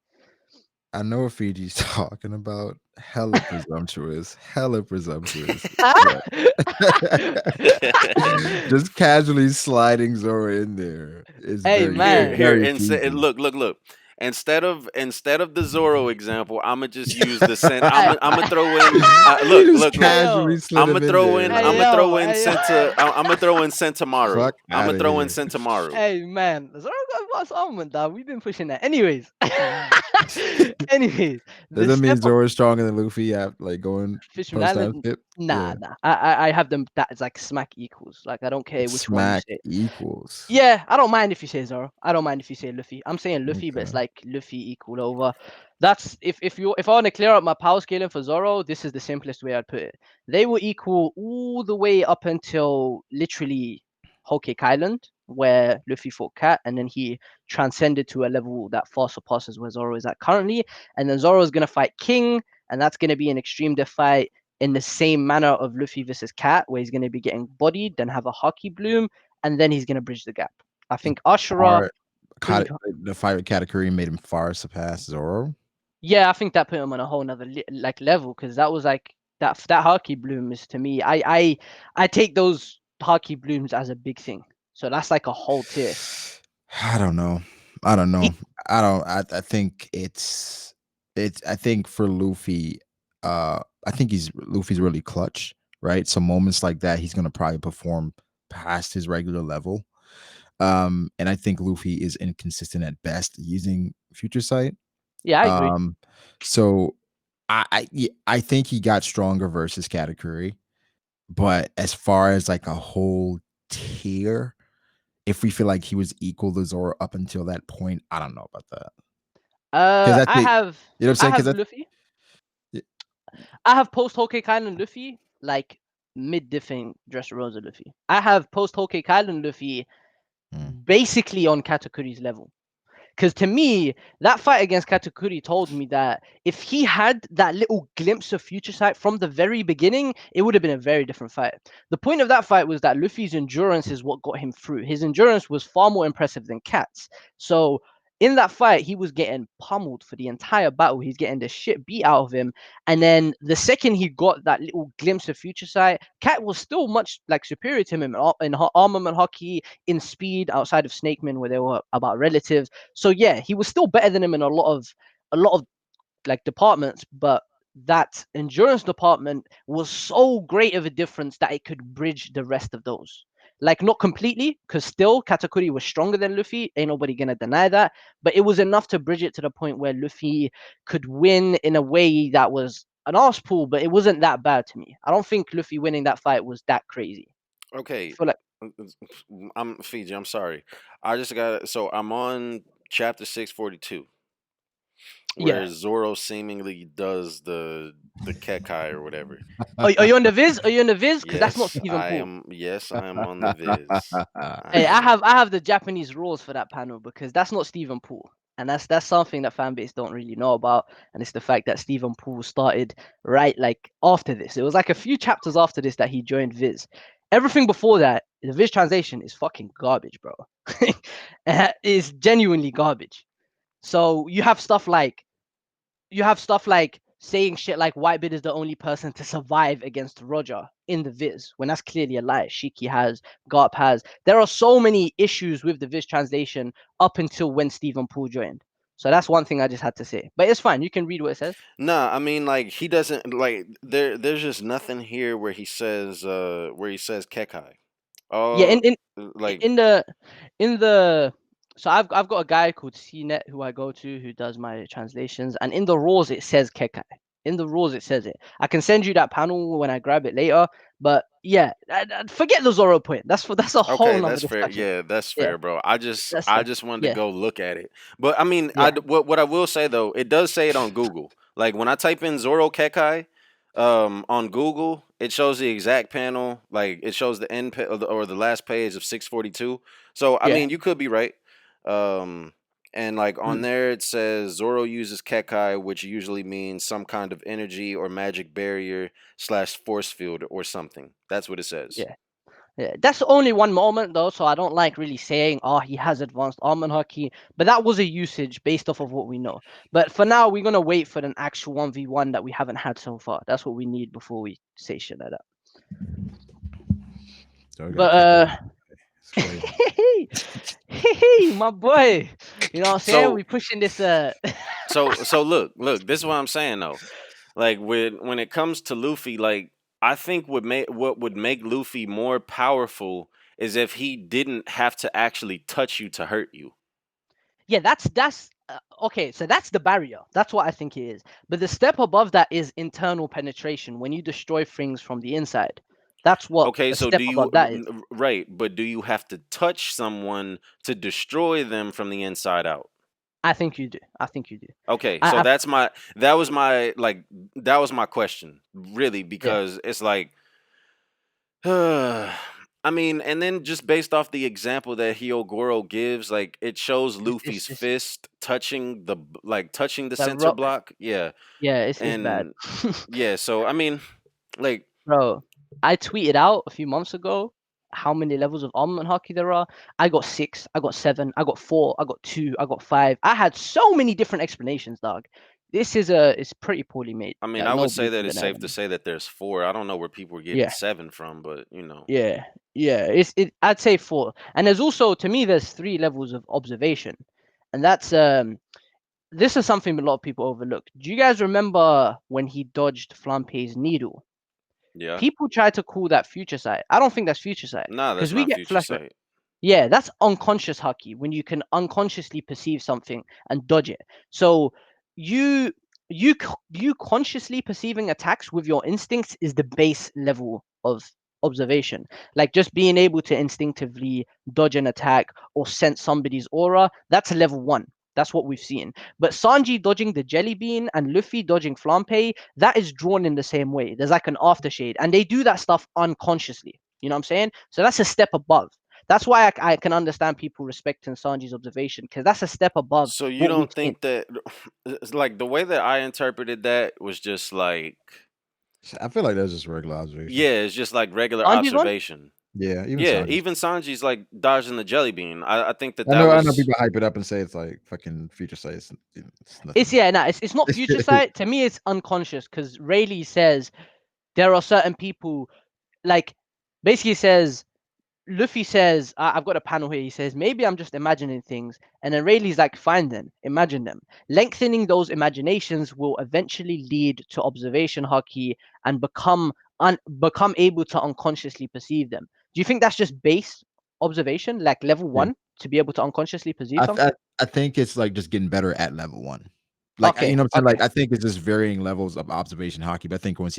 I know what Fiji's talking about. Hella presumptuous. Hella presumptuous. But just casually sliding Zora in there is Hey very, here man. here very and Fiji. look. Instead of the Zoro example, I'ma just use the sen. Hey, I'ma throw in You just hey look. casually yo, slid him in there, hey bro. yo, I'm hey yo. I'ma throw in Sentamaru. Fuck I'ma out of throw in here. Sentamaru. Hey man, Zoro got what's on with that. We've been pushing that. Anyways, anyways, Does the that mean step up Zora's stronger than Luffy at like going Fishman post time Island. skip? Nah, Yeah. nah. I have them that is like smack equals. Like I don't care which one you Smack say. equals. Yeah, I don't mind if you say Zoro. I don't mind if you say Luffy. I'm saying Luffy, but it's Okay. like Luffy equal over. That's if I want to clear up my power scaling for Zoro, this is the simplest way I'd put it. They will equal all the way up until literally Whole Cake Island, where Luffy fought Cat, and then he transcended to a level that far surpasses where Zoro is at currently. And then Zoro is gonna fight King, and that's gonna be an extreme death fight in the same manner of Luffy versus Cat, where he's gonna be getting bodied, then have a Haki bloom, and then he's gonna bridge the gap. I think Ashura Far, pretty. the fight with Katakuri made him far surpass Zoro. Yeah, I think that put him on a whole nother like level because that was like that Haki bloom is to me. I take those Haki blooms as a big thing. So that's like a whole tier. I don't know. I don't know. He, I don't. I think it's. I think for Luffy, I think Luffy's really clutch, right? So moments like that, he's gonna probably perform past his regular level. And I think Luffy is inconsistent at best using Future Sight. yeah, I agree. Um, so I think he got stronger versus Katakuri, but as far as like a whole tier, if we feel like he was equal to Zoro up until that point, I don't know about that. Because I I think have you know what I'm I saying. have Because Luffy. I have post Hokage Island Luffy like mid diffing Dressrosa Luffy. I have post Hokage Island Luffy basically on Katakuri's level. Because to me, that fight against Katakuri told me that if he had that little glimpse of future sight from the very beginning, it would have been a very different fight. The point of that fight was that Luffy's endurance is what got him through. His endurance was far more impressive than Cat's. So in that fight, he was getting pummeled for the entire battle. He's getting the shit beat out of him. And then the second he got that little glimpse of future sight, Cat was still much like superior to him in armament Haki, in speed outside of Snakeman, where they were about relatives. So yeah, he was still better than him in a lot of like departments, but that endurance department was so great of a difference that it could bridge the rest of those. Like not completely, because still Katakuri was stronger than Luffy. Ain't nobody gonna deny that. But it was enough to bridge it to the point where Luffy could win in a way that was an arse pull, but it wasn't that bad to me. I don't think Luffy winning that fight was that crazy. I Okay, feel like I'm Fiji. I'm sorry. I just got so I'm on chapter 642 where yeah. Zoro seemingly does the Kekai or whatever. Are you on the Viz? Are you on the Viz? Because that's not Yes, Stephen I Paul. am. Yes, I am on the Viz. I Hey, am. I have the Japanese rules for that panel because that's not Stephen Poole. And that's something that fan base don't really know about. And it's the fact that Stephen Poole started right like after this. It was like a few chapters after this that he joined Viz. Everything before that, the Viz translation is fucking garbage, bro. It's genuinely garbage. So you have stuff like saying shit like Whitebeard is the only person to survive against Roger in the Viz, when that's clearly a lie. Shiki has, Garp has. There are so many issues with the Viz translation up until when Stephen Poole joined. So that's one thing I just had to say. But it's fine. You can read what it says. Nah, I mean like he doesn't like there's just nothing here where he says Kekai. Yeah, Oh, like in the in the so I've got a guy called CNET who I go to who does my translations, and in the rules it says Kekai. In the rules it says it. I can send you that panel when I grab it later. But yeah, forget the Zoro point. That's a whole okay, nother that's fair. discussion. Yeah, that's Yeah, fair, bro. I just that's I fair. just wanted to Yeah, go look at it. But I mean, yeah, what I will say though, it does say it on Google. Like when I type in Zoro Kekai on Google, it shows the exact panel, like it shows the end or the last page of 642. So I yeah. mean, you could be right. Um and like on Mm. there it says Zoro uses Kekai, which usually means some kind of energy or magic barrier slash force field or something. That's what it says. Yeah. Yeah, that's only one moment though, so I don't like really saying, "Oh, he has advanced almond hockey," but that was a usage based off of what we know. But for now, we're gonna wait for an actual 1v1 that we haven't had so far. That's what we need before we say shit like that. So we got But kick out. It's crazy. my boy, you know what I'm saying? So We pushing this. so look, this is what I'm saying though. Like when it comes to Luffy, like I think what would make Luffy more powerful is if he didn't have to actually touch you to hurt you. Yeah, that's okay. So that's the barrier. That's what I think it is. But the step above that is internal penetration. When you destroy things from the inside, that's what Okay, a so step do you above that is. right, but do you have to touch someone to destroy them from the inside out? I think you do. I think you do. Okay, so I that was my question, really, yeah. because it's like I mean, and then just based off the example that Hyogoro gives, like it shows Luffy's It's fist touching touching the that center rock. block. Yeah. Yeah, it's bad. And yeah, so I mean, like Bro, I tweeted out a few months ago how many levels of armament hockey there are. I got 6, I got 7, I got 4, I got 2, I got 5. I had so many different explanations, dog. This is it's pretty poorly made. I mean, Like I would say nobody's that gonna it's deny safe that. to say that there's four. I don't know where people are getting Yeah, seven from, but you know. yeah, yeah. I'd say 4. And there's also to me there's 3 levels of observation. And that's this is something a lot of people overlook. Do you guys remember when he dodged Flampe's needle? Yeah. People try to call that future sight. I don't think that's future sight Nah, that's because we not get future flashback. sight. Yeah, that's unconscious haki when you can unconsciously perceive something and dodge it. So you you consciously perceiving attacks with your instincts is the base level of observation. Like just being able to instinctively dodge an attack or sense somebody's aura, that's level 1. That's what we've seen. But Sanji dodging the jelly bean and Luffy dodging Flampe, that is drawn in the same way. There's like an aftershade, and they do that stuff unconsciously. You know what I'm saying? So that's a step above. That's why I can understand people respecting Sanji's observation because that's a step above So you what we've don't seen. think that it's like the way that I interpreted that was just like I feel like that's just regular observation. yeah, it's just like regular Sanji's one? observation. Yeah, even Yeah, Sanji's. even Sanji's like dodging the jelly bean. I think that I know was people hype it up and say it's like fucking future sight. It's It's nothing. yeah, no, it's not future sight. To me, it's unconscious because Rayleigh says there are certain people like basically says Luffy says, I've got a panel here. He says, maybe I'm just imagining things. And then Rayleigh's like, fine then, imagine them. Lengthening those imaginations will eventually lead to observation haki and become able to unconsciously perceive them. Do you think that's just base observation, like level Yeah. 1, to be able to unconsciously perceive I, something? I I think it's like just getting better at level one. Like you Okay, know what I'm saying? okay. Like I think it's just varying levels of observation hockey. But I think once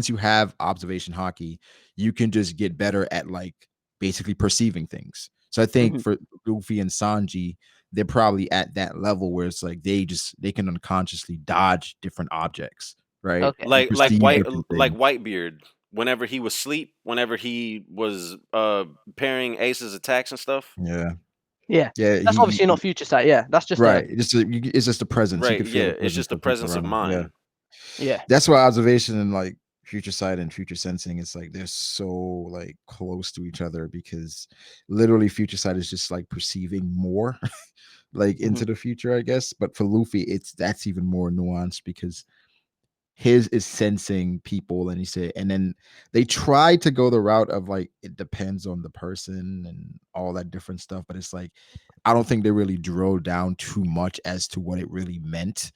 you have observation hockey, you can just get better at like basically perceiving things. So I think Hmm. for Luffy and Sanji, they're probably at that level where it's like they can unconsciously dodge different objects, right? Okay. And perceive different Like things. Whitebeard. Whenever he was asleep, whenever he was parrying Ace's attacks and stuff. Yeah. Yeah. Yeah, That's obviously not future sight. Yeah. That's just a right. It's just a presence. You Right, can feel yeah. the It's presence just the of people presence of around him. Yeah. mind. yeah. That's why observation and like future sight and future sensing, it's like they're so like close to each other because literally future sight is just like perceiving more like Hmm. into the future, I guess. But for Luffy, that's even more nuanced because his is sensing people, and he said, and then they tried to go the route of like it depends on the person and all that different stuff, but it's like I don't think they really drilled down too much as to what it really meant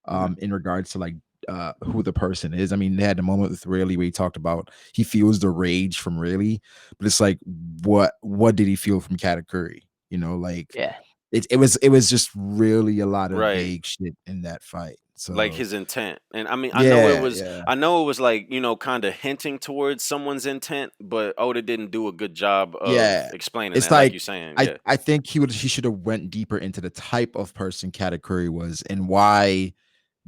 Hmm. in regards to like who the person is. I mean, they had the moment with Rayleigh where he talked about he feels the rage from Rayleigh, but it's like what did he feel from Katakuri? You know, like Yeah. it was just really a lot of Right. vague shit in that fight. Like So his intent. And I mean, yeah, yeah. I know it was like, kind of hinting towards someone's intent, but Oda didn't do a good job of Yeah. explaining It's that, like like you saying. I Yeah. I think he should have went deeper into the type of person Katakuri was and why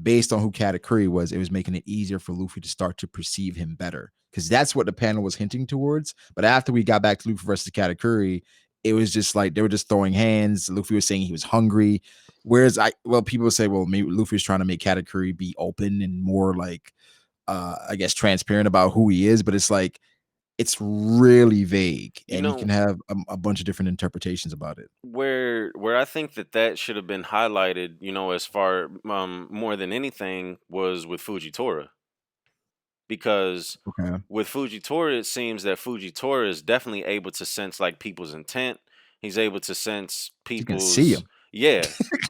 based on who Katakuri was, it was making it easier for Luffy to start to perceive him better. Because that's what the panel was hinting towards. But after we got back to Luffy versus Katakuri, it was just like they were just throwing hands. Luffy was saying he was hungry. Whereas people would say, well, maybe Luffy was trying to make Katakuri be open and more like I guess transparent about who he is, but it's like it's really vague You and you know, can have a bunch of different interpretations about it. where I think that should have been highlighted, as far more than anything was with Fujitora, because Okay. with Fujitora it seems that Fujitora is definitely able to sense like people's intent. He's able to sense You can see people's him. yeah.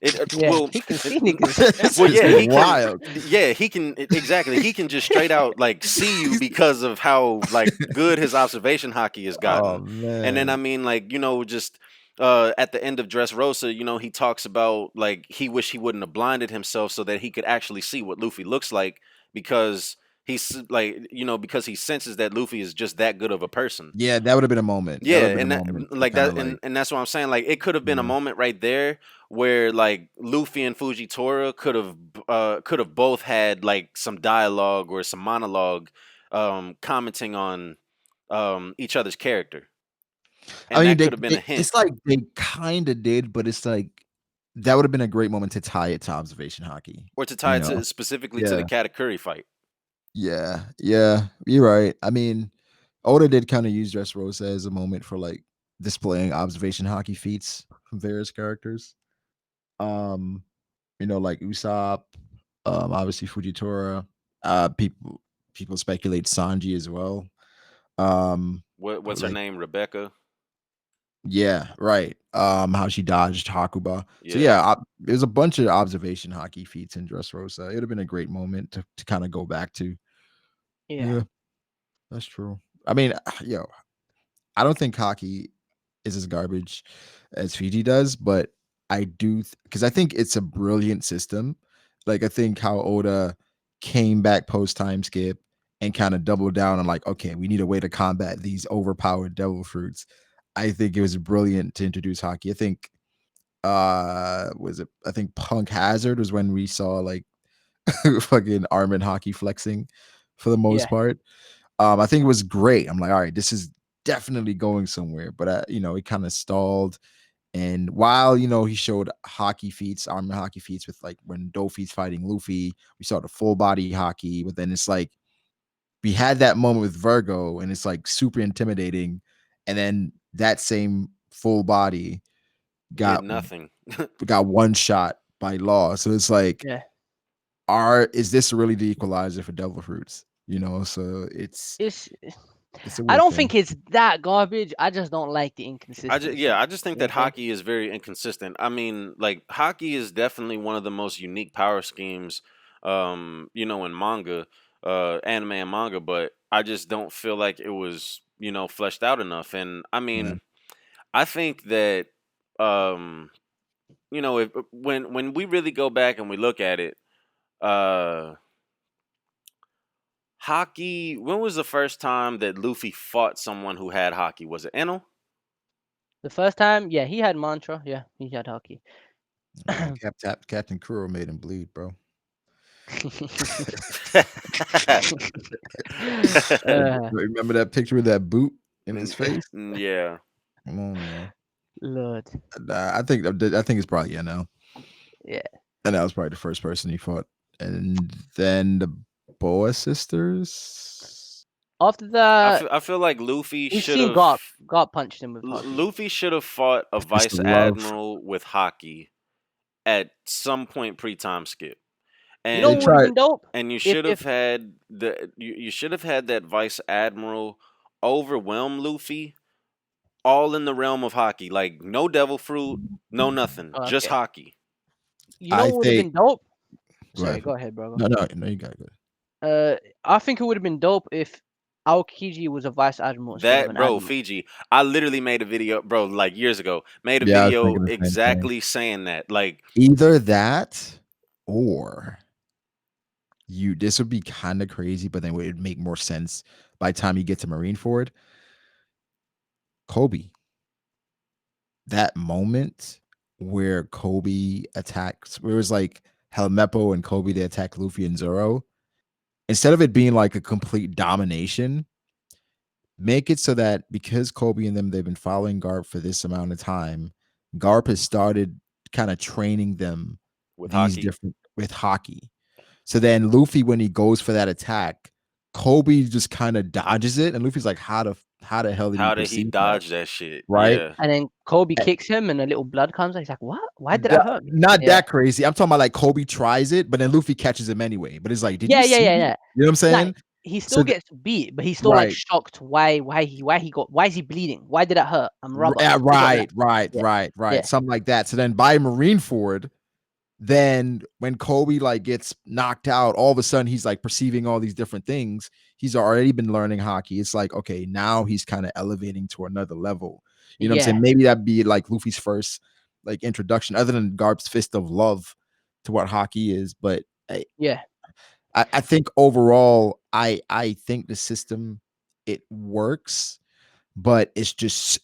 It Yeah. He can it, see niggas. well It's yeah, he can wild. yeah, he can exactly. He can just straight out like see you because of how like good his observation hockey has Oh gotten. And then I man. mean like, just at the end of Dressrosa, he talks about like he wish he wouldn't have blinded himself so that he could actually see what Luffy looks like because he's like, because he senses that Luffy is just that good of a person. Yeah, that would have been a moment. That would Yeah, have been a and that moment to like kind of that like, and that's what I'm saying. Like it could have been a yeah. moment right there where like Luffy and Fujitora could have both had like some dialogue or some monologue commenting on each other's character. I And mean, that could have been a hint. it's like they kind of did, but it's like that would have been a great moment to tie it to observation hockey. Or to tie You it know? to specifically to the Yeah, Katakuri fight. yeah. You're right. I mean, Oda did kind of use Dressrosa as a moment for like displaying observation hockey feats from various characters. Um, like Usopp, obviously Fujitora. People speculate Sanji as well. What's her Like name? Rebecca. yeah, right. How she dodged Hakuba. So Yeah. yeah, there's a bunch of observation hockey feats in Dressrosa. It'd have been a great moment to kind of go back to. Yeah. Yeah, that's true. I mean, yo, I don't think hockey is as garbage as Fiji does, but I do because I think it's a brilliant system. Like I think how Oda came back post time skip and kind of doubled down on like, okay, we need a way to combat these overpowered devil fruits. I think it was brilliant to introduce hockey. I think was it I think Punk Hazard was when we saw like fucking Armin hockey flexing for the most Yeah. part. I think it was great. I'm like, all right, this is definitely going somewhere. But it kind of stalled. And while he showed hockey feats, armor hockey feats with like when Dofi's fighting Luffy, we saw the full body hockey. But then it's like we had that moment with Virgo, and it's like super intimidating. And then that same full body Did got nothing. got one shot by Law. So it's like, Yeah. is this really the equalizer for Devil Fruits? So It's it's a I weird don't thing. think it's that garbage. I just don't like the Yeah, inconsistency. I just think You know that what I'm saying? hockey is very inconsistent. I mean, like hockey is definitely one of the most unique power schemes, in manga, anime and manga. But I just don't feel like it was fleshed out enough. And I Yeah. mean, I think that if when we really go back and we look at it, uh Haki, when was the first time that Luffy fought someone who had Haki? Was it Enel? The first time, yeah, he had mantra. Yeah, he had Haki. Man, Captain Kuro made him bleed, bro. uh, Remember that picture of that boot in his face? Yeah. Come on, man. Lord. I think it's probably NL. Yeah. And that was probably the first person he fought. And then the Boa sisters. After I that, feel, I feel like Luffy we've should seen have Garp. Garp punched him with Haki. Luffy should have fought a Fist of vice love. admiral with Haki at some point pre-time skip. You know They what And would have tried. been dope? and you If should have had you should have had that vice admiral overwhelm Luffy all in the realm of Haki. Like no devil fruit, no nothing. Just okay. Haki. You know I what would have think. been dope? Go Sorry, ahead. go ahead, bro. No, you got good. I think it would have been dope if Aokiji was a vice admiral instead of That an bro, admiral. Fiji. I literally made a video, bro, like years ago. Made a Yeah, I was video thinking the same thing. exactly saying that. Like Either that or this would be kind of crazy, but then it would make more sense by the time you get to Marineford. Kobe. That moment where Kobe attacks, where it was like Helmeppo and Kobe, they attack Luffy and Zoro. Instead of it being like a complete domination, make it so that because Kobe and them, they've been following Garp for this amount of time, Garp has started kind of training them with these Haki. different with Haki. So then Luffy, when he goes for that attack, Kobe just kind of dodges it, and Luffy's like, how the hell did he How did he perceive that? dodge that shit? Right? Yeah. And then Kobe A- kicks him, and a little blood comes out. He's like, "What? Why did that hurt me?" Not Yeah, that crazy. I'm talking about like Kobe tries it, but then Luffy catches him anyway. But it's like, did you yeah, yeah, see yeah, me? yeah. You know what I'm Like saying? he So still gets beat, but he's still like right. shocked. Why is he bleeding? Why did that hurt? I'm rubber. He still got that. Yeah, Right. yeah, Something like that. So then by Marineford, then when Kobe like gets knocked out, all of a sudden he's like perceiving all these different things. He's already been learning Haki. It's like, okay, now he's kind of elevating to another level. You know what I'm yeah, saying? Maybe that'd be like Luffy's first like introduction, other than Garp's fist of love to what Haki is. But yeah. I think overall, I think the system, it works, but it's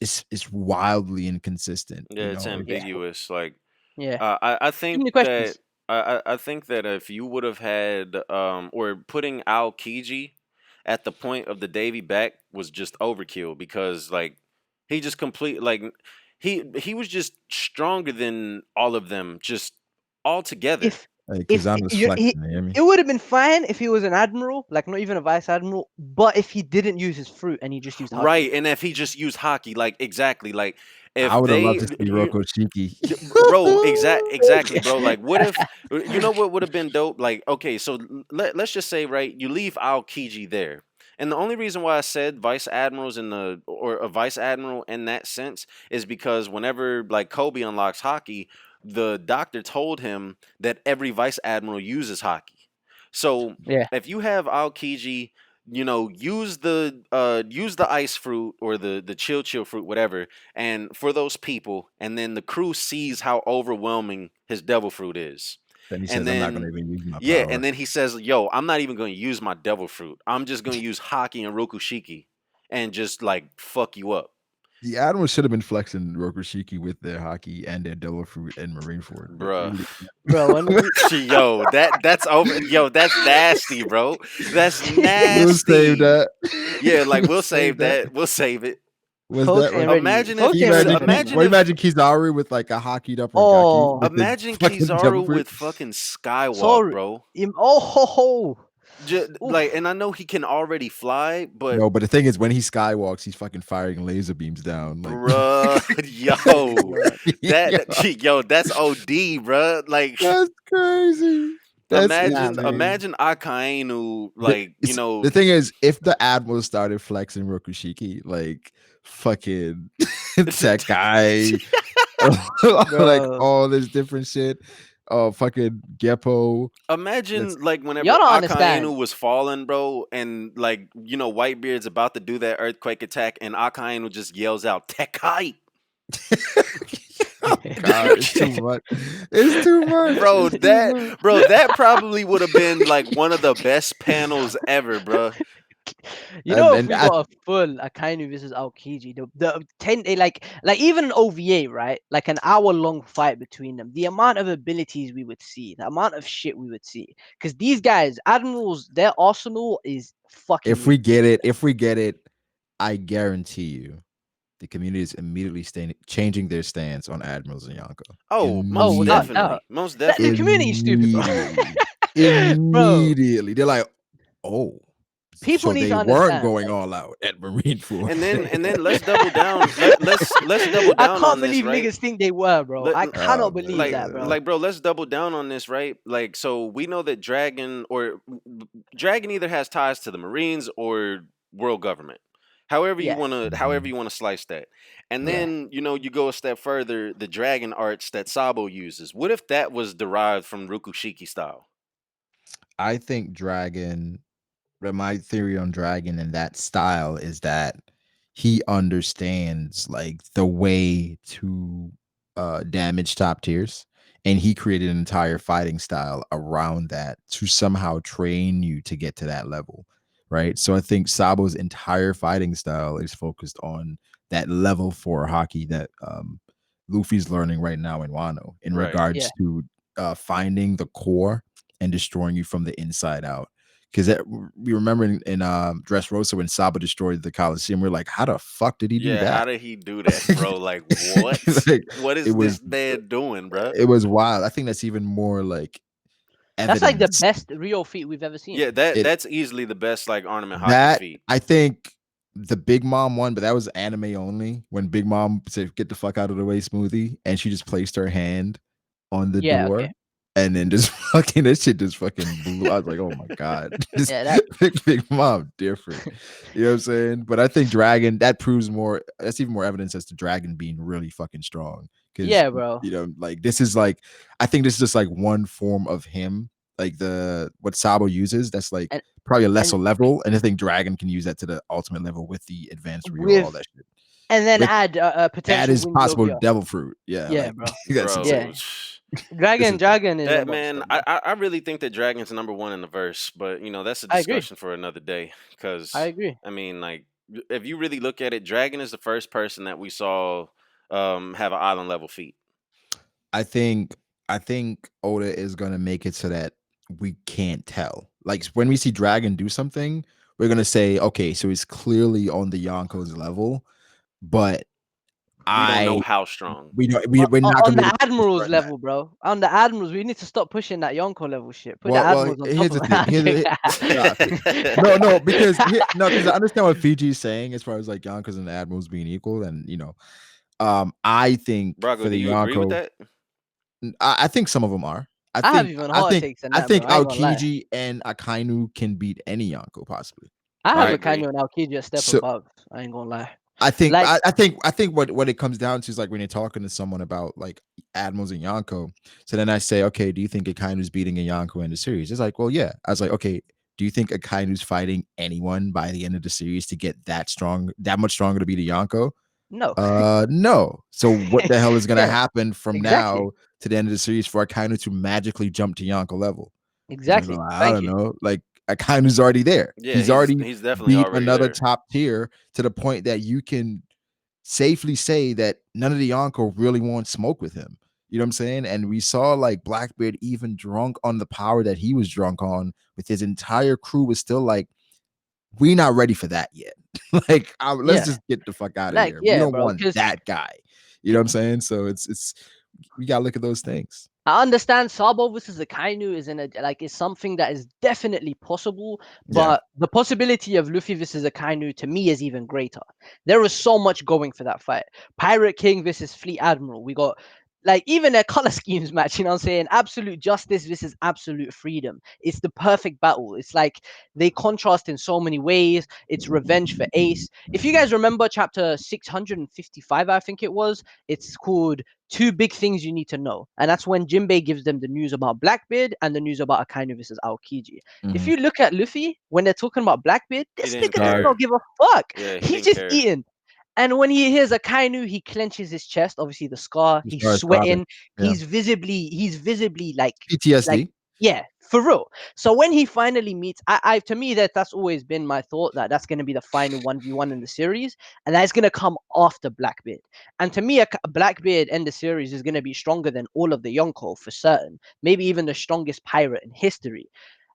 wildly inconsistent. Yeah, it's Yeah. ambiguous. Like Yeah. I Too think many that questions. I think that if you would have had or putting Aokiji at the point of the Davy back was just overkill because like he just complete like he was just stronger than all of them just all together. If Like if Kizano's you, flexing, you hear me? it would have been fine if he was an admiral, like not even a vice admiral, but if he didn't use his fruit and he just used Haki. Right, and if he just used Haki, like exactly, like I if would have they, loved to see Roko Shiki. bro, exactly, bro. Like, what if you know what would have been dope? Like, okay, so let's just say, right, you leave Aokiji there, and the only reason why I said vice admirals in the or a vice admiral in that sense is because whenever like Kobe unlocks Haki, the doctor told him that every vice admiral uses Haki. So Yeah, if you have Aokiji, use the ice fruit or the chill fruit, whatever, and for those people, and then the crew sees how overwhelming his devil fruit is. Then he And says, I'm not gonna then even use my yeah, power. and then he says, "Yo, I'm not even going to use my devil fruit. I'm just going to use Haki and Rokushiki and just like fuck you up." The Admiral should have been flexing Rokushiki with their Haki and their Devil Fruit and Marineford. They Bruh. really bro. When we, Yo, that's over. Yo, that's nasty, bro. That's we'll save nasty. that. Yeah, like We'll we'll save save that. We'll save it. Was folks that ain't what? ready. Imagine Folks if, ain't ready for that, imagine man. if, Imagine Kizaru with like a Haki'd up or Gaki Oh, with the imagine fucking Devil Kizaru Fruit. with fucking Skywalk, sorry. bro. Oh, ho, ho. Like, Oof. and I know he can already fly, but No, but the thing is, when he skywalks, he's fucking firing laser beams down. Like, bruh, yo, Lord. yeah, yo, that's OD, bruh. Like, that's crazy. That's Nah, imagine, man. insane. imagine Akainu, like, The thing is, if the Admiral started flexing Rokushiki, like fucking Tech Guy, like Bro. all this different shit. fucking Geppo. That's Imagine like Y'all whenever don't understand. Akainu was falling, bro, and like Whitebeard's about to do that earthquake attack, and Akainu just yells out "Tekai." oh god, it's too much. It's too much. bro, It's too that much. bro, that probably would have been like one of the best panels ever, bro. You know, if And we got a full Akainu versus Aokiji, the 10 like even an OVA, right? Like an hour-long fight between them, the amount of abilities we would see, the amount of shit we would see. Because these guys, admirals, their arsenal is fucking if we get it, I guarantee you, the community is immediately changing their stance on Admirals and Yonko. Oh, most oh, without Immediately. doubt. definitely, most The definitely. community is stupid, bro. Immediately. Bro, Immediately. They're like, oh, people so need they to weren't understand. going Like, all out at Marineford. And then let's double down. Let's double I down can't on this, believe right? niggas think they were, bro. Let, I cannot Oh my believe like that, god. bro. like bro, let's double down on this, right? Like, so we know that Dragon either has ties to the Marines or world government. Yeah. However Mhm. you want to slice that. And Yeah. then, you go a step further, the dragon arts that Sabo uses. What if that was derived from Rukushiki style? I think Dragon, my theory on Dragon and that style is that he understands like the way to damage top tiers, and he created an entire fighting style around that to somehow train you to get to that level, right? So I think Sabo's entire fighting style is focused on that level 4 hockey that Luffy's learning right now in Wano in Right. Yeah. regards to finding the core and destroying you from the inside out. Because we remember in Dressrosa when Saba destroyed the Coliseum, we're like, how the fuck did he do Yeah, how that? did he do that, bro? Like, what? Like, What it is was this man doing, bro? it was wild. I think that's even more like That's like the evidence. best real feat we've ever seen. Yeah, that It that's easily the best like ornament hockey that feat. I think the Big Mom one, but that was anime only. When Big Mom said, "Get the fuck out of the way, Smoothie," and she just placed her hand on the Yeah, okay. door, and then just fucking that shit just fucking blew. I was like, oh my god, this Yeah, that big mom different. You know what I'm saying? But I think Dragon, that proves more. That's even more evidence as to Dragon being really fucking strong. Because yeah, bro. like this is like, I think this is just like one form of him. Like the what Sabo uses, that's like And probably a lesser and level, and I think Dragon can use that to the ultimate level with the advanced reroll, all with that shit. and then With add that potential is wind possible logia. devil fruit. Yeah, Yeah, like bro. that's Yeah. Bro, insane. This is Dragon is a that monster, man, bro. I really think that Dragon's number one in the verse, but that's a I agree. discussion for another day. I Because agree. I mean, like, if you really look at it, Dragon is the first person that we saw have an island level feat. I think I think Oda is gonna make it so that we can't tell. Like when we see Dragon do something, we're gonna say, okay, so he's clearly on the Yonko's level, but We don't know I how strong. we're not On gonna be the able to admirals confirm that. level, bro. On the admirals, we need to stop pushing that Yonko level shit. Put the Well, admirals on top here's the of thing. Nah, that. no, because no, because I understand what Fiji's saying as far as like Yonkos and Admirals being equal, and I think Brago, for do the you agree with Yonko, that? I think some of them are. I I have think even I hotter think takes than I that, bro. think I ain't gonna lie. Aokiji and Akainu can beat any Yonko possibly, I have I a right? agree. Kanyo and Aokiji a step So above. I ain't gonna lie. I think Like, I think what it comes down to is like when you're talking to someone about like Admirals and Yonko. So then I say, okay, do you think Akainu's beating a Yonko in the series? It's like, well, yeah. I was like, okay, do you think Akainu's fighting anyone by the end of the series to get that strong, that much stronger to beat a Yonko? no. No. So what the hell is gonna Yeah, happen from exactly. now to the end of the series for Akainu to magically jump to Yonko level? It's like, Exactly. well, I Thank don't you. know. Like Akainu's already there. Yeah, He's he's already he's definitely beat already another there. top tier to the point that you can safely say that none of the Yonko really want smoke with him. You know what I'm saying? And we saw like Blackbeard even drunk on the power that he was drunk on, with his entire crew was still like, we not ready for that yet. Like, let's Yeah. just get the fuck out of Like, here. We yeah, don't bro. want Because that guy. You know what I'm saying? So it's we gotta look at those things. I understand Sabo versus the Kainu is is something that is definitely possible, Yeah. but the possibility of Luffy versus a Kainu to me is even greater. There is so much going for that fight. Pirate King versus Fleet Admiral. We got Like even their color schemes match, you know what I'm saying? Absolute justice versus absolute freedom. It's the perfect battle. It's like they contrast in so many ways. It's revenge for Ace. If you guys remember chapter 655, I think it was, it's called Two Big Things You Need to Know. And that's when Jinbei gives them the news about Blackbeard and the news about Akainu versus Aokiji. If Mhm. you look at Luffy, when they're talking about Blackbeard, He this didn't nigga does Guard. care. not give a fuck. Yeah, he He's didn't just care. eating. And when he hears Akainu, he clenches his chest. Obviously, the scar. As He's far as throbbing. sweating. Yeah. He's visibly like, PTSD. yeah, for real. So when he finally meets, to me that's always been my thought that that's gonna be the final 1v1 in the series, and that's gonna come after Blackbeard. And to me, a Blackbeard in the series is gonna be stronger than all of the Yonko for certain. Maybe even the strongest pirate in history.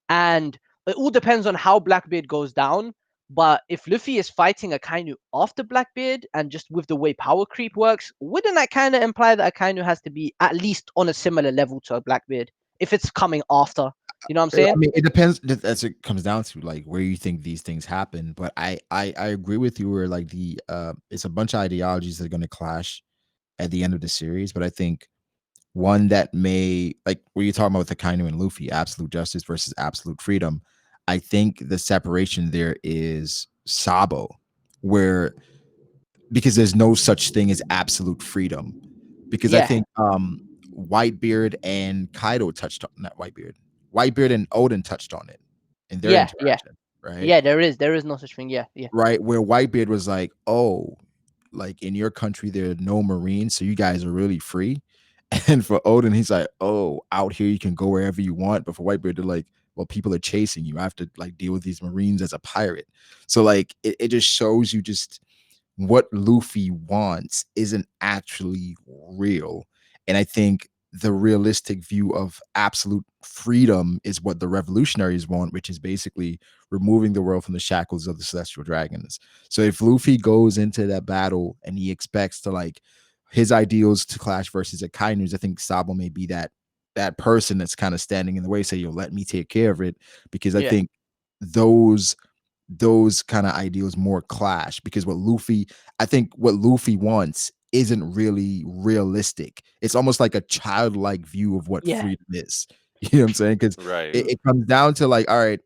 And it all depends on how Blackbeard goes down. But if Luffy is fighting Akainu after Blackbeard and just with the way power creep works, wouldn't that kind of imply that Akainu has to be at least on a similar level to a Blackbeard if it's coming after? You know what I'm I saying? mean, it depends. That's it comes down to like where you think these things happen. But I agree with you where like it's a bunch of ideologies that are going to clash at the end of the series. But I think one that may like where you're talking about with the Akainu and Luffy, absolute justice versus absolute freedom. I think the separation there is Sabo, where because there's no such thing as absolute freedom. Because I Yeah, think Whitebeard and Kaido touched on not Whitebeard. Whitebeard and Odin touched on it in their yeah, yeah, interaction, right? yeah. There is no such thing. Yeah, yeah, Right, where Whitebeard was like, "Oh, like in your country there are no Marines, so you guys are really free." And for Odin, he's like, "Oh, out here you can go wherever you want." But for Whitebeard, they're like, "Well, people are chasing you. I have to like deal with these Marines as a pirate." So like it just shows you just what Luffy wants isn't actually real. And I think the realistic view of absolute freedom is what the revolutionaries want, which is basically removing the world from the shackles of the celestial dragons. So if Luffy goes into that battle and he expects to like his ideals to clash versus Akainu's, I think Sabo may be that person that's kind of standing in the way, say, yo, let me take care of it. Because I yeah, think those those kind of ideals more clash because I think what Luffy wants isn't really realistic. It's almost like a childlike view of what yeah, freedom is. You know what I'm saying? Because Right. it comes down to like, all right,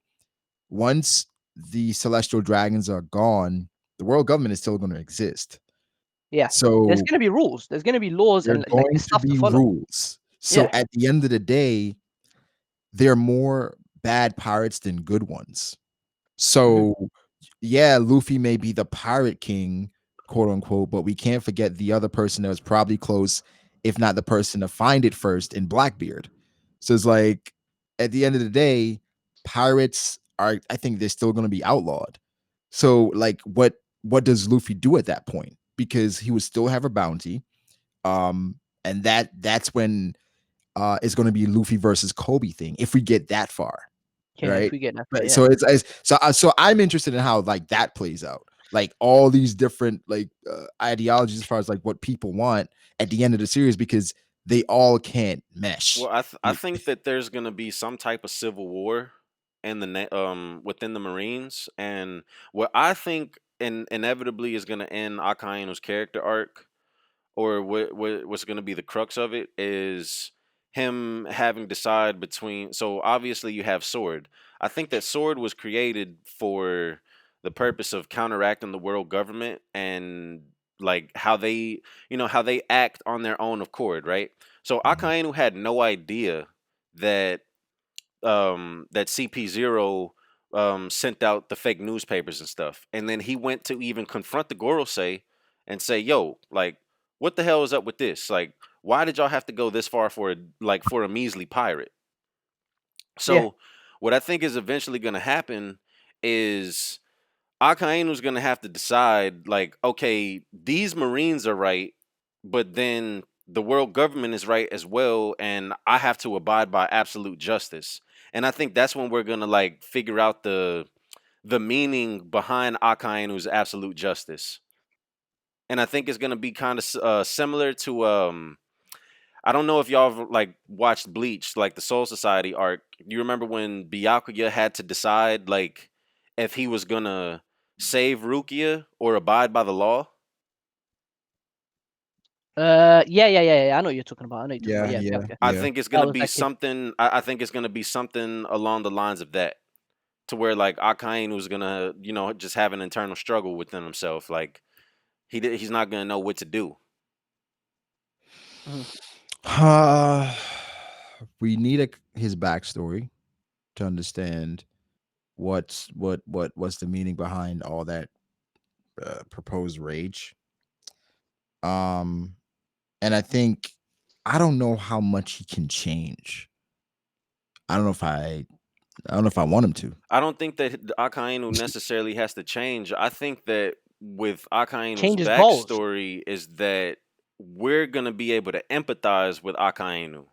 once the celestial dragons are gone, the world government is still going to exist. yeah. There's So gonna be rules. There's gonna be laws there and are like going to stuff to be follow. rules. So Yeah. at the end of the day, there are more bad pirates than good ones. Hmm. So, yeah, Luffy may be the pirate king, quote unquote, but we can't forget the other person that was probably close, if not the person to find it first in Blackbeard. So it's like at the end of the day, pirates are I think they're still gonna be outlawed. So like what does Luffy do at that point? Because he would still have a bounty. Um and that's when it's gonna be Luffy versus Kobe thing if we get that far. Yeah, if Right? we get that far, But yeah. so it's so I'm interested in how like that plays out. Like all these different like ideologies as far as like what people want at the end of the series because they all can't mesh. Well, I think that there's gonna be some type of civil war in the within the Marines, and what I think inevitably is gonna end Akaino's character arc, or what's gonna be the crux of it is him having to decide between. So obviously you have Sword. I think that Sword was created for the purpose of counteracting the world government and like how they act on their own accord, right? So Mhm. Akainu had no idea that that CP0 sent out the fake newspapers and stuff. And then he went to even confront the Gorosei and say, "Yo, like what the hell is up with this? Like why did y'all have to go this far for a measly pirate?" Yeah, So what I think is eventually going to happen is Akainu's gonna have to decide, like, okay, these Marines are right, but then the world government is right as well, and I have to abide by absolute justice. And I think that's when we're gonna like figure out the meaning behind Akainu's absolute justice. And I think it's gonna be kind of similar to I don't know if y'all have, like watched Bleach, like the Soul Society arc. You remember when Byakuya had to decide like if he was gonna save Rukia or abide by the law? Yeah. I know what you're talking about. I know you're talking about. Yeah, Yeah, yeah, okay. I yeah. think it's That gonna was be like his. something. I think it's gonna be something along the lines of that, to where like Akainu was gonna, just have an internal struggle within himself. Like he's not gonna know what to do. Mhm. Uh, we need his backstory to understand what's the meaning behind all that proposed rage. Um, and I don't know how much he can change. I don't know if I don't know if I want him to. I don't think that the Akainu necessarily has to change. I think that with Akainu's Change his goals. backstory is that we're gonna be able to empathize with Akainu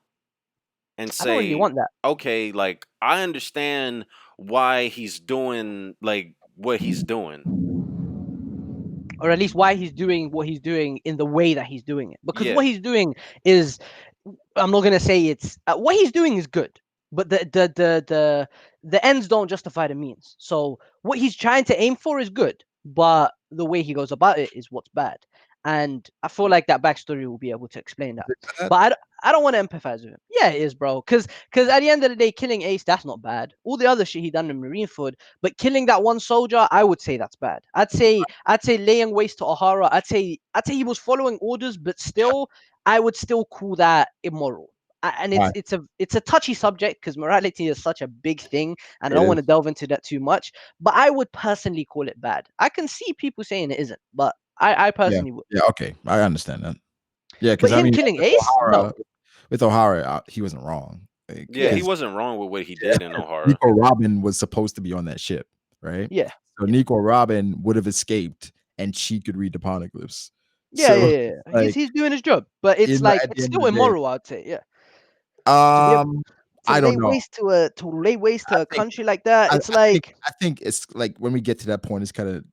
and I don't really say, want that. okay, like I understand why he's doing like what he's doing. Or at least why he's doing what he's doing in the way that he's doing it. Because Yeah. what he's doing is, I'm not gonna say it's what he's doing is good, but the ends don't justify the means. So what he's trying to aim for is good, but the way he goes about it is what's bad. And I feel like that backstory will be able to explain that. That- But I don't want to empathize with him. Yeah, it is, bro. Because at the end of the day, killing Ace, that's not bad. All the other shit he done in Marineford, but killing that one soldier, I would say that's bad. I'd say laying waste to O'Hara. I'd say he was following orders, but still, I would still call that immoral. And Why? it's a touchy subject because morality is such a big thing, and I It don't is. want to delve into that too much. But I would personally call it bad. I can see people saying it isn't, but I Yeah. personally would. Yeah. Okay. I understand that. Yeah, But because I him mean, killing Ace, no. With O'Hara, he wasn't wrong. Yeah, Yeah, he Because wasn't wrong with what he did in Ohara. Nico Robin was supposed to be on that ship, right? yeah, So yeah, Nico Robin would have escaped, and she could read the poneglyphs. yeah, So, yeah, yeah. He's like, he's doing his job, but it's like at the it's end of still the day, immoral. I'd say, yeah. To be able um, to I don't lay know. waste to lay waste I to a think, country like that, I, it's like, I think it's like when we get to that point, it's kind of,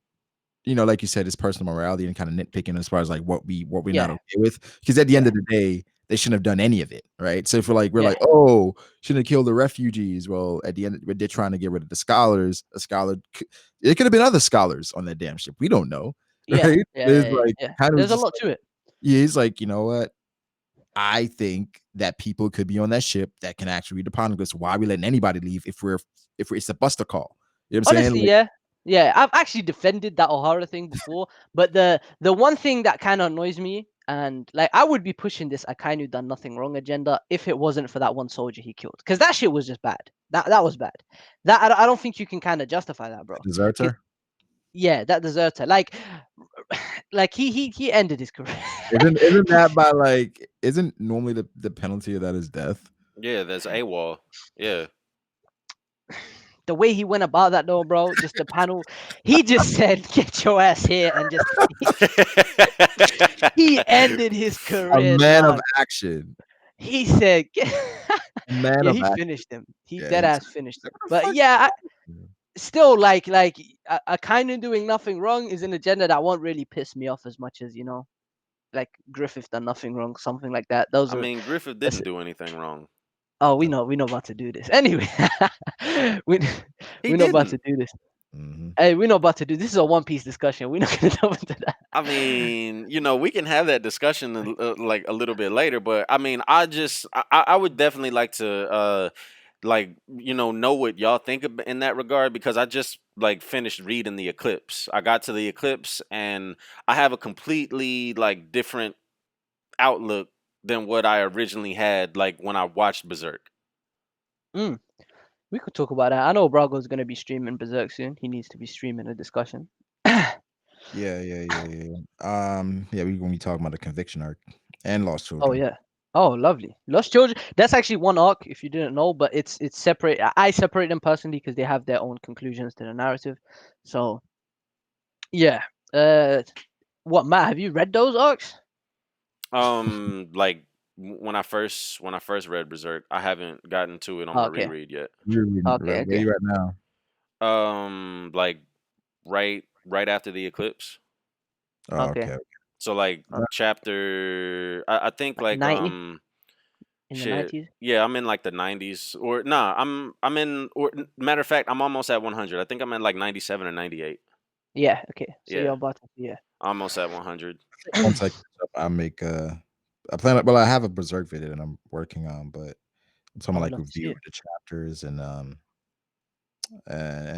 like you said, it's personal morality and kind of nitpicking as far as like what we're not yeah, okay with. Because at the end yeah, of the day, they shouldn't have done any of it, right? So if we're yeah, like, oh, shouldn't have killed the refugees. Well, at the end, they're trying to get rid of the scholars. It could have been other scholars on that damn ship. We don't know, yeah, right? yeah, There's yeah, yeah, like yeah. kind of There's a just lot to it. yeah, he's like, you know what? I think that people could be on that ship that can actually read the poneglyphs. Why are we letting anybody leave if it's a buster call? You know what I'm saying? Honestly, Like, yeah. Yeah, I've actually defended that O'Hara thing before, but the one thing that kind of annoys me, and like I would be pushing this I kind of done nothing wrong agenda if it wasn't for that one soldier he killed, because that shit was just bad. That was bad. That I don't think you can kind of justify that, bro. 'Cause- deserter. Yeah, that deserter, like he ended his career. Isn't that by like isn't normally the penalty of that is death? Yeah, that's AWOL. Yeah. The way he went about that though, bro, just the panel, he just said, "Get your ass here," and just he ended his A career, man of dog. action. He said, A man yeah, of he action. finished him. He Yeah, dead he's ass finished him. like, what the But fuck? yeah, still, like a kind of doing nothing wrong is an agenda that won't really piss me off as much as like Griffith done nothing wrong, something like that. Those I are mean, Griffith that's didn't do anything wrong. oh, we know about to do this anyway. we He we know about didn't. to do this. Mhm. Hey, we know about to do this. Is a One Piece discussion. We're not gonna delve into that. I mean, we can have that discussion like a little bit later, but I mean, I would definitely like to like know what y'all think in that regard, because I just like finished reading the Eclipse. I got to the Eclipse and I have a completely like different outlook than what I originally had like when I watched Berserk. Mm, we could talk about that. I know Brago's gonna be streaming Berserk soon. He needs to be streaming a discussion. Yeah, we when we talk about the conviction arc and lost Oh children. yeah. Oh, lovely. Lost Children. That's actually one arc, if you didn't know, but it's separate. I separate them personally because they have their own conclusions to the narrative. So yeah. What, Matt? Have you read those arcs? Like when I first read Berserk, I haven't gotten to it on my Okay. reread yet. You're reading Okay. where Okay. you at now? Like right after the eclipse. Oh, Okay. okay. So like Uh, chapter, I think Like like 90 in the shit. 90s. Yeah, I'm in like the 90s, or nah, I'm in, or matter of fact, I'm almost at 100. I think I'm at like 97 or 98. Yeah. Okay. So Yeah, you're about to. Yeah. almost at 100. Once I catch up, I make I plan. Well, I have a Berserk video that I'm working on, but I'm talking I about would like love to see reviewing it. the chapters and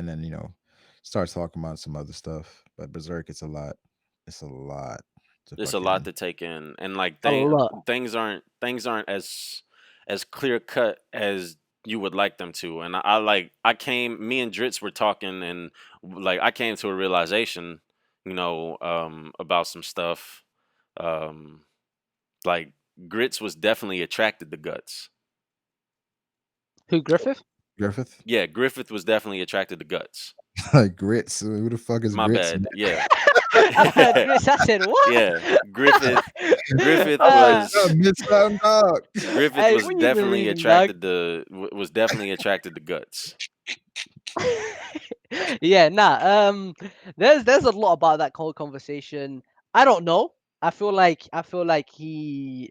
then start talking about some other stuff. But Berserk, it's a lot. It's a lot to It's a lot fucking. to take in, and like A lot. things aren't as clear cut as you would like them to. And I like I came, me and Dritz were talking, and like I came to a realization, about some stuff. Um, like Grits was definitely attracted to Guts. Who, Griffith? Griffith, Yeah, Griffith was definitely attracted to Guts. like grits. Who the fuck is My grits? bad. Yeah. I heard Chris. I said what? Yeah. Griffith Griffith I'm like, uh, oh, was miss some dog. Griffith hey, was when you definitely believing, dog? attracted to was definitely attracted to Guts. Yeah, nah. There's a lot about that whole conversation. I don't know. I feel like he.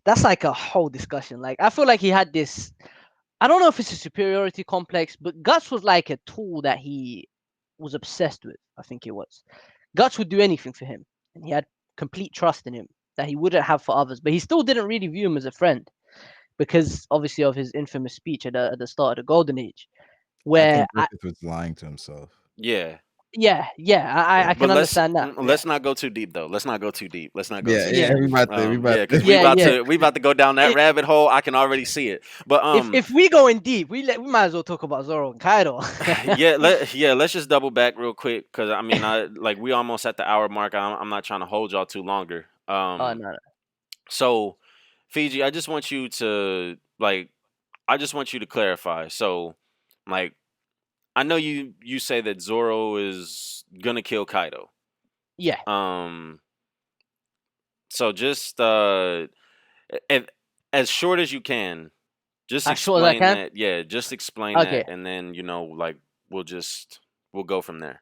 That's like a whole discussion. Like I feel like he had this. I don't know if it's a superiority complex, but Guts was like a tool that he was obsessed with. I think it was. Guts would do anything for him, and he had complete trust in him that he wouldn't have for others. But he still didn't really view him as a friend because obviously of his infamous speech at the start of the Golden Age, I where think Griffith was lying to himself. Yeah. yeah, Yeah, I But can understand that. Yeah, let's not go too deep though. Let's not go too deep. Let's not go yeah, too yeah. deep. yeah, We about Yeah, because to. we yeah, about yeah. to we about to go down that It, rabbit hole. I can already see it. But if we go in deep, we might as well talk about Zoro and Kaido. let's just double back real quick because I mean I like we almost at the hour mark. I'm not trying to hold y'all too longer. Oh no, no. So Fiji, I just want you to clarify. So like I know you say that Zoro is gonna kill Kaido. Yeah, Um so just if, as short as you can, just as short as I explain can. that. Yeah, just explain that Okay, and then like we'll go from there.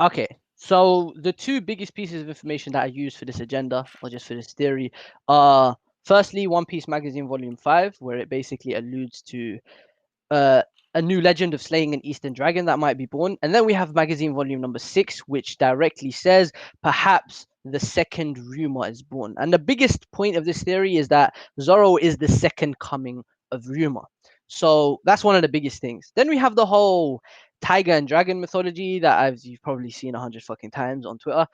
okay. So the two biggest pieces of information that I use for this agenda or just for this theory are firstly One Piece magazine volume 5, where it basically alludes to uh, a new legend of slaying an Eastern dragon that might be born. And then we have magazine volume number 6, which directly says perhaps the second Ryuma is born. And the biggest point of this theory is that Zoro is the second coming of Ryuma. So that's one of the biggest things. Then we have the whole tiger and dragon mythology that you've probably seen 100 fucking times on Twitter.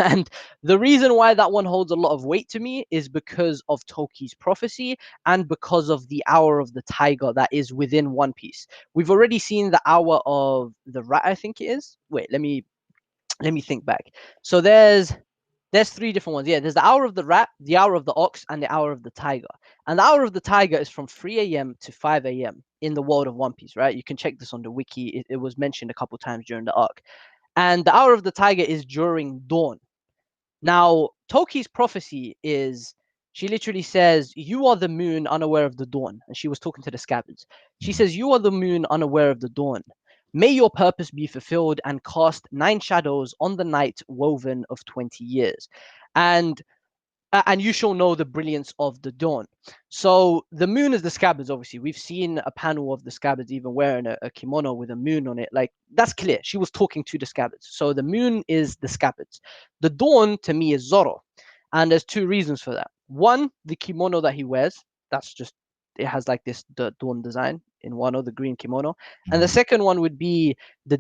And the reason why that one holds a lot of weight to me is because of Toki's prophecy and because of the hour of the tiger that is within One Piece. We've already seen the hour of the rat, I think it is. Wait, let me think back. So there's three different ones. Yeah, there's the hour of the rat, the hour of the ox, and the hour of the tiger. And the hour of the tiger is from 3 a.m. to 5 a.m. in the world of One Piece, right? You can check this on the wiki. It was mentioned a couple times during the arc. And the hour of the tiger is during dawn. Now, Toki's prophecy is she literally says, "You are the moon unaware of the dawn." And she was talking to the scabbards. She says, "You are the moon unaware of the dawn. May your purpose be fulfilled and cast 9 shadows on the night woven of 20 years. And you shall know the brilliance of the dawn." So the moon is the scabbards, obviously. We've seen a panel of the scabbards even wearing a kimono with a moon on it. Like, that's clear. She was talking to the scabbards. So the moon is the scabbards. The dawn, to me, is Zoro. And there's two reasons for that. One, the kimono that he wears, that's just, it has like this the dawn design in one of the green kimono. And the Mhm. second one would be the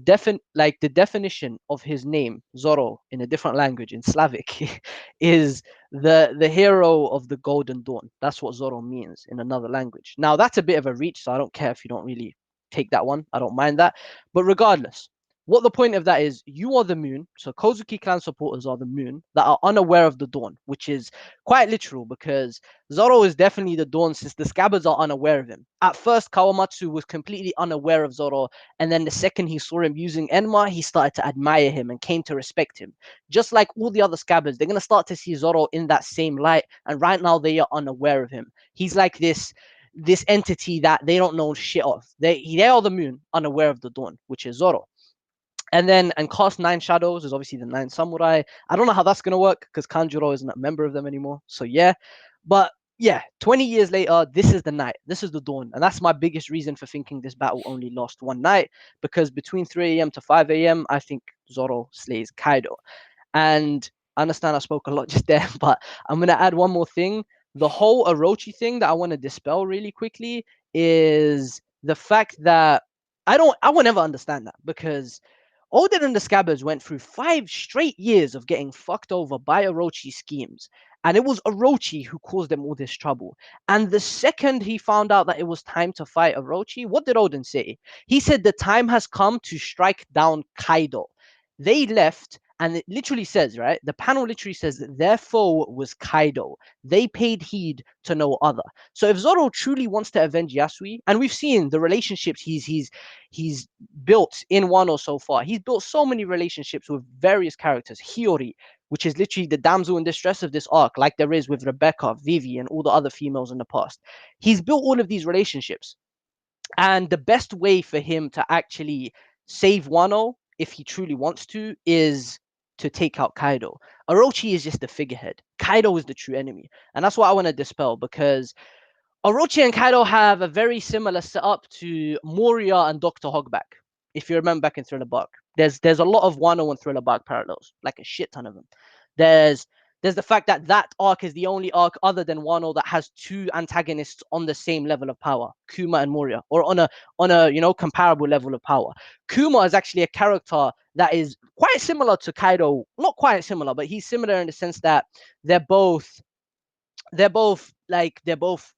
the definition of his name, Zoro, in a different language, in Slavic, is the hero of the Golden Dawn. That's what Zoro means in another language. Now that's a bit of a reach, so I don't care if you don't really take that one. I don't mind that. But regardless, what the point of that is, you are the moon. So Kozuki clan supporters are the moon that are unaware of the dawn, which is quite literal because Zoro is definitely the dawn since the scabbards are unaware of him. At first, Kawamatsu was completely unaware of Zoro, and then the second he saw him using Enma, he started to admire him and came to respect him. Just like all the other scabbards, they're gonna start to see Zoro in that same light, and right now they are unaware of him. He's like this entity that they don't know shit of. They are the moon, unaware of the dawn, which is Zoro. And cast 9 shadows is obviously the 9 samurai. I don't know how that's gonna work because Kanjuro isn't a member of them anymore. So yeah, but yeah, 20 years later, this is the night. This is the dawn. And that's my biggest reason for thinking this battle only lost one night. Because between 3 a.m. to 5 a.m., I think Zoro slays Kaido. And I understand I spoke a lot just there, but I'm gonna add one more thing. The whole Orochi thing that I want to dispel really quickly is the fact that I will never understand that, because Oden and the Scabbards went through 5 straight years of getting fucked over by Orochi schemes. And it was Orochi who caused them all this trouble. And the second he found out that it was time to fight Orochi, what did Oden say? He said the time has come to strike down Kaido. They left, and it literally says, right? The panel literally says that their foe was Kaido. They paid heed to no other. So if Zoro truly wants to avenge Yasui, and we've seen the relationships he's built in Wano so far. He's built so many relationships with various characters. Hiyori, which is literally the damsel in distress of this arc, like there is with Rebecca, Vivi, and all the other females in the past. He's built all of these relationships. And the best way for him to actually save Wano, if he truly wants to, is to take out Kaido. Orochi is just the figurehead. Kaido is the true enemy. And that's what I want to dispel, because Orochi and Kaido have a very similar setup to Moria and Dr. Hogback. If you remember back in Thriller Bark, there's a lot of Wano and Thriller Bark parallels, like a shit ton of them. There's there's the fact that that arc is the only arc other than Wano that has two antagonists on the same level of power, Kuma and Moria, or on a comparable level of power. Kuma is actually a character that is quite similar to Kaido, not quite similar, but he's similar in the sense that they're both they're both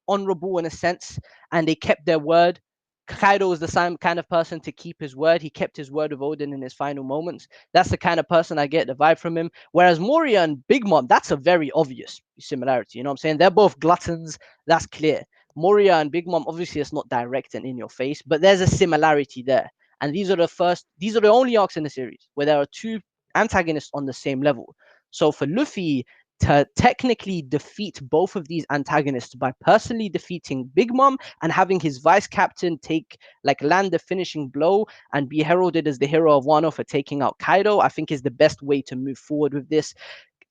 honorable in a sense, and they kept their word. Kaido was the same kind of person to keep his word. He kept his word with Odin in his final moments. That's the kind of person I get the vibe from him. Whereas Moria and Big Mom, that's a very obvious similarity. You know what I'm saying? They're both gluttons. That's clear. Moria and Big Mom, obviously, it's not direct and in your face, but there's a similarity there. And these are the only arcs in the series where there are two antagonists on the same level. So for Luffy to technically defeat both of these antagonists by personally defeating Big Mom and having his vice captain land the finishing blow and be heralded as the hero of Wano for taking out Kaido, I think is the best way to move forward with this.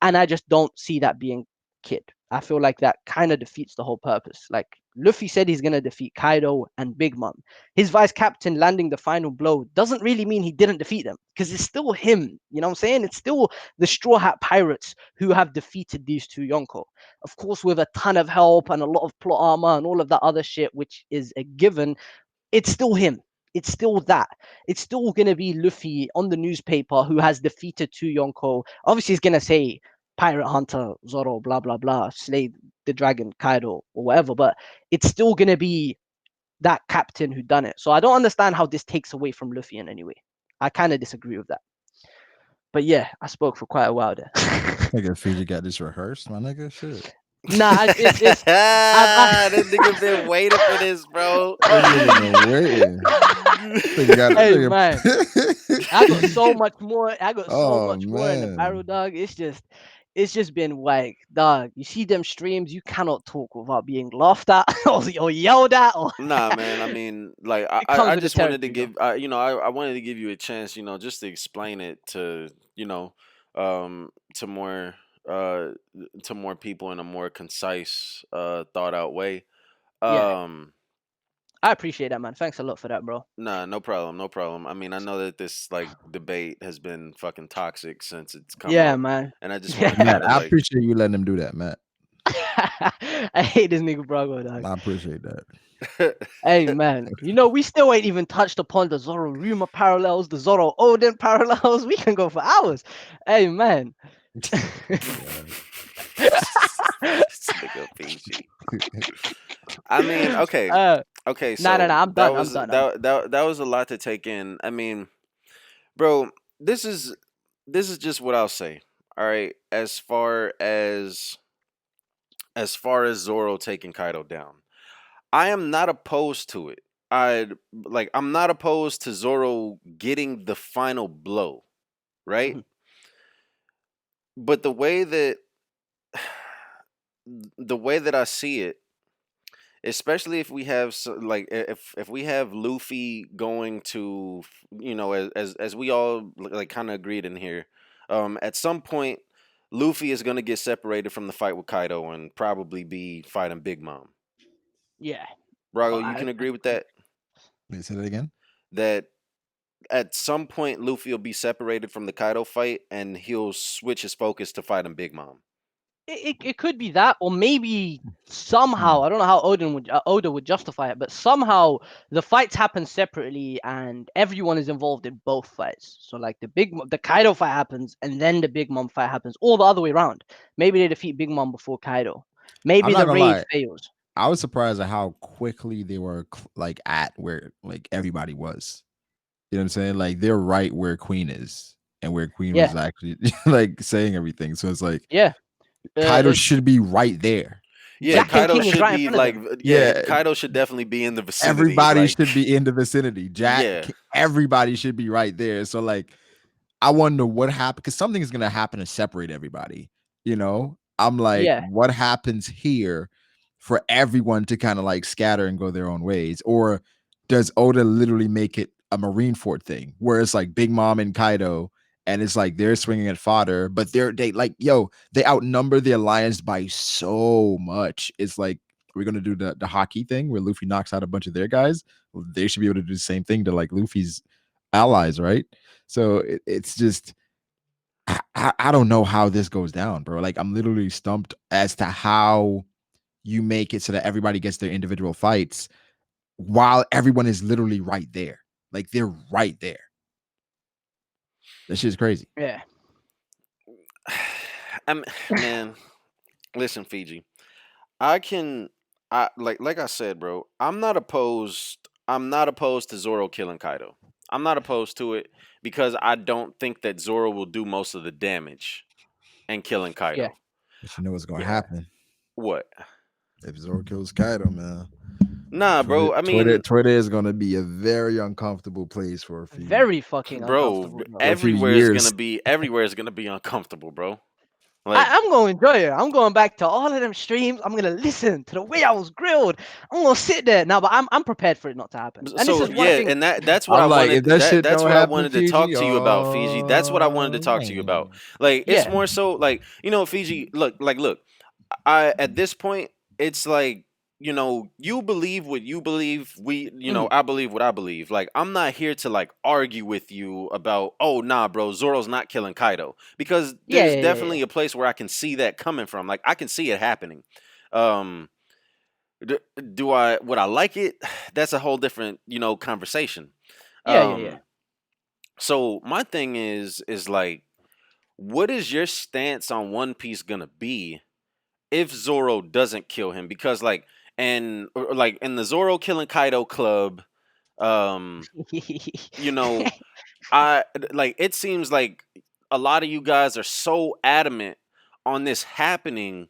And I just don't see that being Kid. I feel like that kind of defeats the whole purpose. Like Luffy said he's gonna defeat Kaido and Big Mom. His vice captain landing the final blow doesn't really mean he didn't defeat them, because it's still him. You know what I'm saying? It's still the Straw Hat Pirates who have defeated these two Yonko. Of course, with a ton of help and a lot of plot armor and all of that other shit, which is a given, it's still him. It's still that. It's still gonna be Luffy on the newspaper who has defeated two Yonko. Obviously, he's gonna say Pirate Hunter, Zoro, blah blah blah, slay the dragon, Kaido, or whatever. But it's still gonna be that captain who done it. So I don't understand how this takes away from Luffy in any way. I kind of disagree with that. But yeah, I spoke for quite a while there. Nigga, Fiji got this rehearsed, my nigga. Shit. Nah, it's This nigga been waiting for this, bro. This nigga been waiting. Nigga got Hey nigga. man, I got so much more. I got so Oh much more in the barrel, man. dog. It's just been like, dog. You see them streams, you cannot talk without being laughed at or yelled at, or Nah, man. I mean, like, I, it I comes I with the just wanted to territory, though. give, I wanted to give you a chance, just to explain it to, to more, uh, to more people in a more concise, thought out way. Yeah, Um, I appreciate that, man. Thanks a lot for that, bro. nah, no problem, no problem. I mean, I know that this like debate has been fucking toxic since it's come Yeah, up, man. and I just want to Yeah. Matt, kind of I like, appreciate you letting him do that, Matt. I hate this nigga Brago, dog. I appreciate that. Hey, man. We still ain't even touched upon the Zoro Ruma parallels, the Zoro Odin parallels. We can go for hours. Hey, man. this nigga PG. I mean, okay. uh, Okay, nah. so I'm that done. I'm was done. that was a lot to take in. I mean, bro, this is just what I'll say. All right, as far as Zoro taking Kaido down, I am not opposed to it. I'm not opposed to Zoro getting the final blow, right? Mhm. But the way that I see it, especially if we have if we have Luffy going to, as we all like kind of agreed in here, at some point Luffy is gonna get separated from the fight with Kaido and probably be fighting Big Mom. Yeah. Brago, you I, can agree with that? Wait, say that again. That at some point Luffy will be separated from the Kaido fight and he'll switch his focus to fighting Big Mom. it could be that, or maybe Hmm. somehow I don't know how Oda would justify it, but somehow the fights happen separately and everyone is involved in both fights. So like the Kaido fight happens and then the Big Mom fight happens, or the other way around. Maybe they defeat Big Mom before Kaido. I'm Maybe not the gonna raid lie. fails. I was surprised at how quickly they were like at where like everybody was. You know what I'm saying? Like they're right where Queen is and where Queen Yeah, was actually like saying everything. So it's like yeah. Kaido should be right there. Yeah, Jack and Like Kaido King is should right in be front of like, them. yeah, yeah, Kaido should definitely be in the vicinity. everybody Like, should be in the vicinity. yeah, Everybody should be right there. So like I wonder what happened because something is gonna happen to separate everybody. You know, I'm like, Yeah, what happens here for everyone to kind of like scatter and go their own ways, or does Oda literally make it a Marineford thing where it's like Big Mom and Kaido, and it's like they're swinging at fodder, but they like they outnumber the alliance by so much. It's like we're gonna do the Haki thing where Luffy knocks out a bunch of their guys. Well, they should be able to do the same thing to like Luffy's allies, right? So it's just I don't know how this goes down, bro. Like I'm literally stumped as to how you make it so that everybody gets their individual fights while everyone is literally right there. Like they're right there. That shit's crazy. yeah. I'm man. Listen, Fiji. I can, I like I said, bro. I'm not opposed. I'm not opposed to Zoro killing Kaido. I'm not opposed to it because I don't think that Zoro will do most of the damage and killing Yeah. Kaido. But you know what's gonna Yeah. happen What? if Zoro kills Kaido, man. Nah, Twitter, bro. I Twitter, mean, Twitter is gonna be a very uncomfortable place Very fucking bro. uncomfortable, bro. for a few Gonna years. be everywhere is gonna be uncomfortable, bro. I, Like, I'm going to enjoy it. I'm going back to all of them streams. I'm gonna listen to the way I was grilled. I'm gonna sit there now, but I'm prepared for it not to happen. And this so is one yeah, thing. and that's what I I'm like, if wanted. that shit That's don't what I happen, wanted to talk Fiji, to you about, Fiji. That's what I wanted to oh talk to you about. man. Like, it's Yeah, more so like, Fiji. Look. I At this point, it's like, you believe what you believe. mm, I believe what I believe. Like, I'm not here to like argue with you about, oh nah, bro, Zoro's not killing Kaido, because yeah, there's yeah, yeah, yeah. definitely a place where I can see that coming from. Like, I can see it happening. Um, d- do I Would I like it? That's a whole different conversation. Yeah, yeah, yeah. Um, so my thing is like, what is your stance on One Piece gonna be if Zoro doesn't kill him? Because like, or, like in the Zoro killing Kaido club, um, you know, like, it seems like a lot of you guys are so adamant on this happening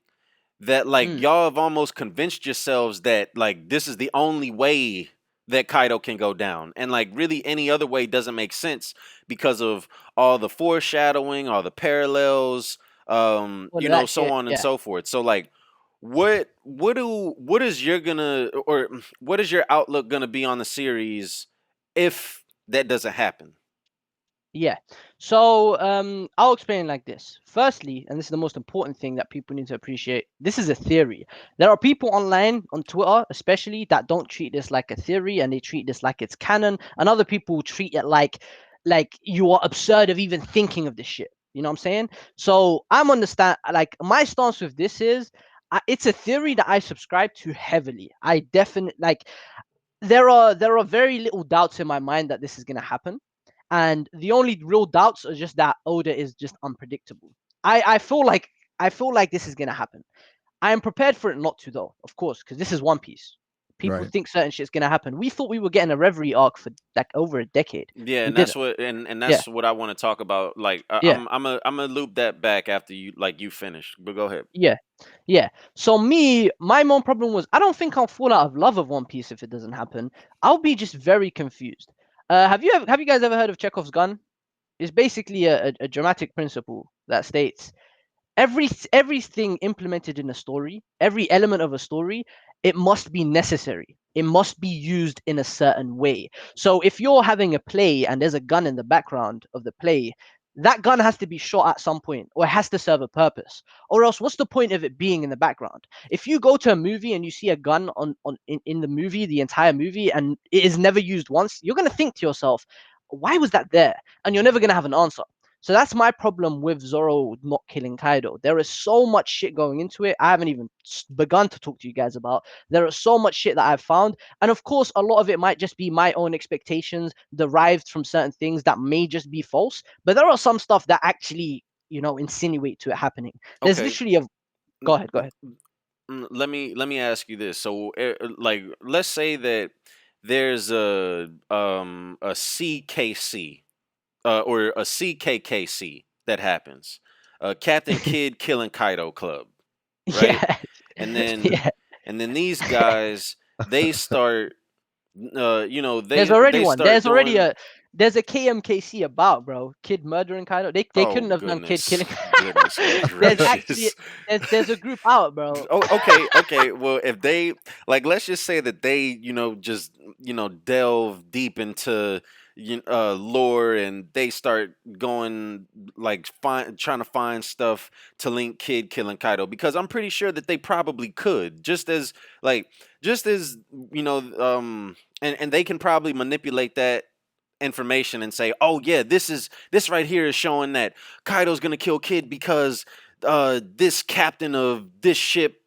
that like Mm, y'all have almost convinced yourselves that like this is the only way that Kaido can go down. And like really any other way doesn't make sense because of all the foreshadowing, all the parallels, all of that so shit. on and Yeah, so forth. So like what is your gonna or what is your outlook gonna be on the series if that doesn't happen? yeah. So I'll explain like this. Firstly, and this is the most important thing that people need to appreciate. This is a theory. There are people online on Twitter, especially, that don't treat this like a theory and they treat this like it's canon. And other people treat it like you are absurd of even thinking of this shit. You know what I'm saying? So I'm understand like my stance with this is it's a theory that I subscribe to heavily. I definitely like there are very little doubts in my mind that this is gonna happen, and the only real doubts are just that Oda is just unpredictable. I feel like this is gonna happen. I am prepared for it not to, though, of course, because this is One Piece. People Right. think certain shit's gonna happen. We thought we were getting a Reverie arc for like over a decade. Yeah, We and that's didn't. what and Yeah, that's what I want to talk about. Like, yeah, I'm gonna loop that back after you finish. But go ahead. yeah, yeah. So my main problem was I don't think I'll fall out of love of One Piece if it doesn't happen. I'll be just very confused. Have you guys ever heard of Chekhov's gun? It's basically a dramatic principle that states everything implemented in a story, every element of a story, it must be necessary. It must be used in a certain way. So if you're having a play and there's a gun in the background of the play, that gun has to be shot at some point, or it has to serve a purpose. Or else, what's the point of it being in the background? If you go to a movie and you see a gun in the movie, the entire movie, and it is never used once, you're gonna think to yourself, why was that there? And you're never gonna have an answer. So that's my problem with Zoro not killing Kaido. There is so much shit going into it. I haven't even begun to talk to you guys about. There is so much shit that I've found. And of course, a lot of it might just be my own expectations derived from certain things that may just be false. But there are some stuff that actually, insinuate to it happening. There's Okay. literally a. Go ahead, go ahead. Let me ask you this. So, like, let's say that there's a CKC or a CKKC that happens, Captain Kid killing Kaido Club, right? Yeah, And then yeah. these guys, they start, There's they already they one. start doing. There's a KMKC about, bro. Kid murdering Kaido. They Oh couldn't have done kid goodness, killing. goodness There's actually gracious. there's a group out, bro. Oh, okay, okay. Well, if they, like, let's just say that they, just delve deep into lore, and they start going, like, trying to find stuff to link Kid killing Kaido, because I'm pretty sure that they probably could, like just as and they can probably manipulate that information and say, oh yeah, this right here is showing that Kaido's gonna kill Kid because this captain of this ship,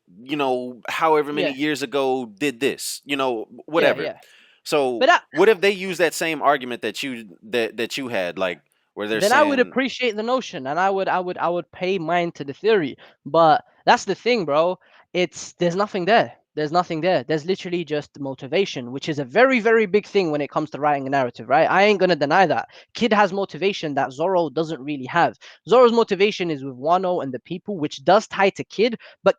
however many Yeah, years ago did this, yeah, whatever. yeah. So But that what if they use that same argument that you had, like, where they're then I would saying, appreciate the notion, and I would pay mine to the theory. But that's the thing, bro. There's nothing there. There's nothing there. There's literally just motivation, which is a very, very big thing when it comes to writing a narrative, right? I ain't gonna deny that. Kid has motivation that Zoro doesn't really have. Zoro's motivation is with Wano and the people, which does tie to Kid, but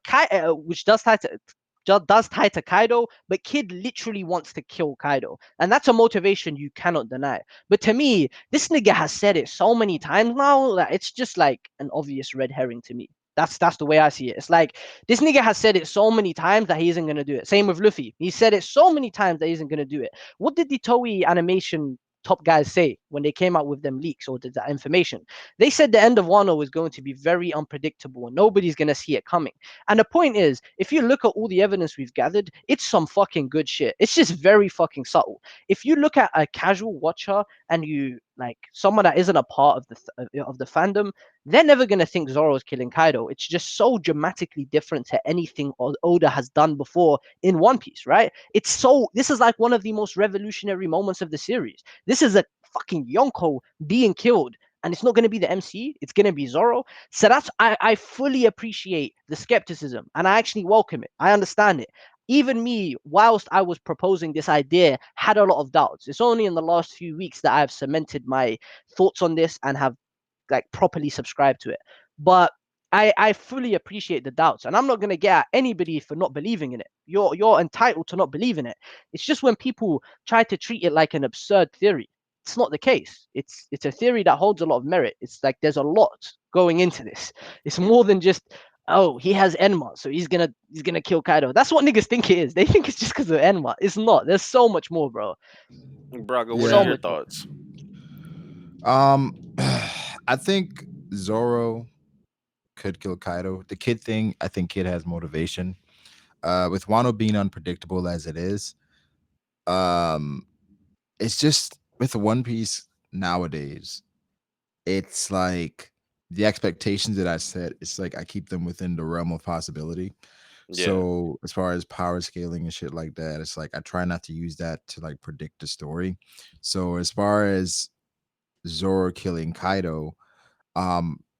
which does tie to Kaido, but Kid literally wants to kill Kaido, and that's a motivation you cannot deny. But to me, this nigga has said it so many times now that it's just like an obvious red herring to me. That's the way I see it. It's like this nigga has said it so many times that he isn't gonna do it. Same with Luffy. He said it so many times that he isn't gonna do it. What did the Toei animation top guys say when they came out with them leaks or did that information? They said the end of Wano is going to be very unpredictable and nobody's gonna see it coming. And the point is, if you look at all the evidence we've gathered, it's some fucking good shit. It's just very fucking subtle. If you look at a casual watcher and you like someone that isn't a part of the fandom, they're never gonna think Zoro's killing Kaido. It's just so dramatically different to anything Oda has done before in One Piece, right? This is like one of the most revolutionary moments of the series. This is a fucking Yonko being killed. And it's not going to be the MC, it's going to be Zoro. So I fully appreciate the skepticism and I actually welcome it. I understand it. Even me, whilst I was proposing this idea, had a lot of doubts. It's only in the last few weeks that I've cemented my thoughts on this and have like properly subscribed to it. But I fully appreciate the doubts, and I'm not gonna get at anybody for not believing in it. You're entitled to not believe in it. It's just when people try to treat it like an absurd theory, it's not the case. It's a theory that holds a lot of merit. It's like there's a lot going into this. It's more than just he has Enma, so he's gonna kill Kaido. That's what niggas think it is. They think it's just because of Enma. It's not. There's so much more, bro. Braga, what are So Yeah. your much more. thoughts? Um, I think Zoro could kill Kaido. The Kid thing, I think Kid has motivation. With Wano being unpredictable as it is, um, it's just with One Piece nowadays, it's like the expectations that I set, it's like I keep them within the realm of possibility. Yeah. So as far as power scaling and shit like that, it's like I try not to use that to like predict the story. So as far as Zoro killing Kaido,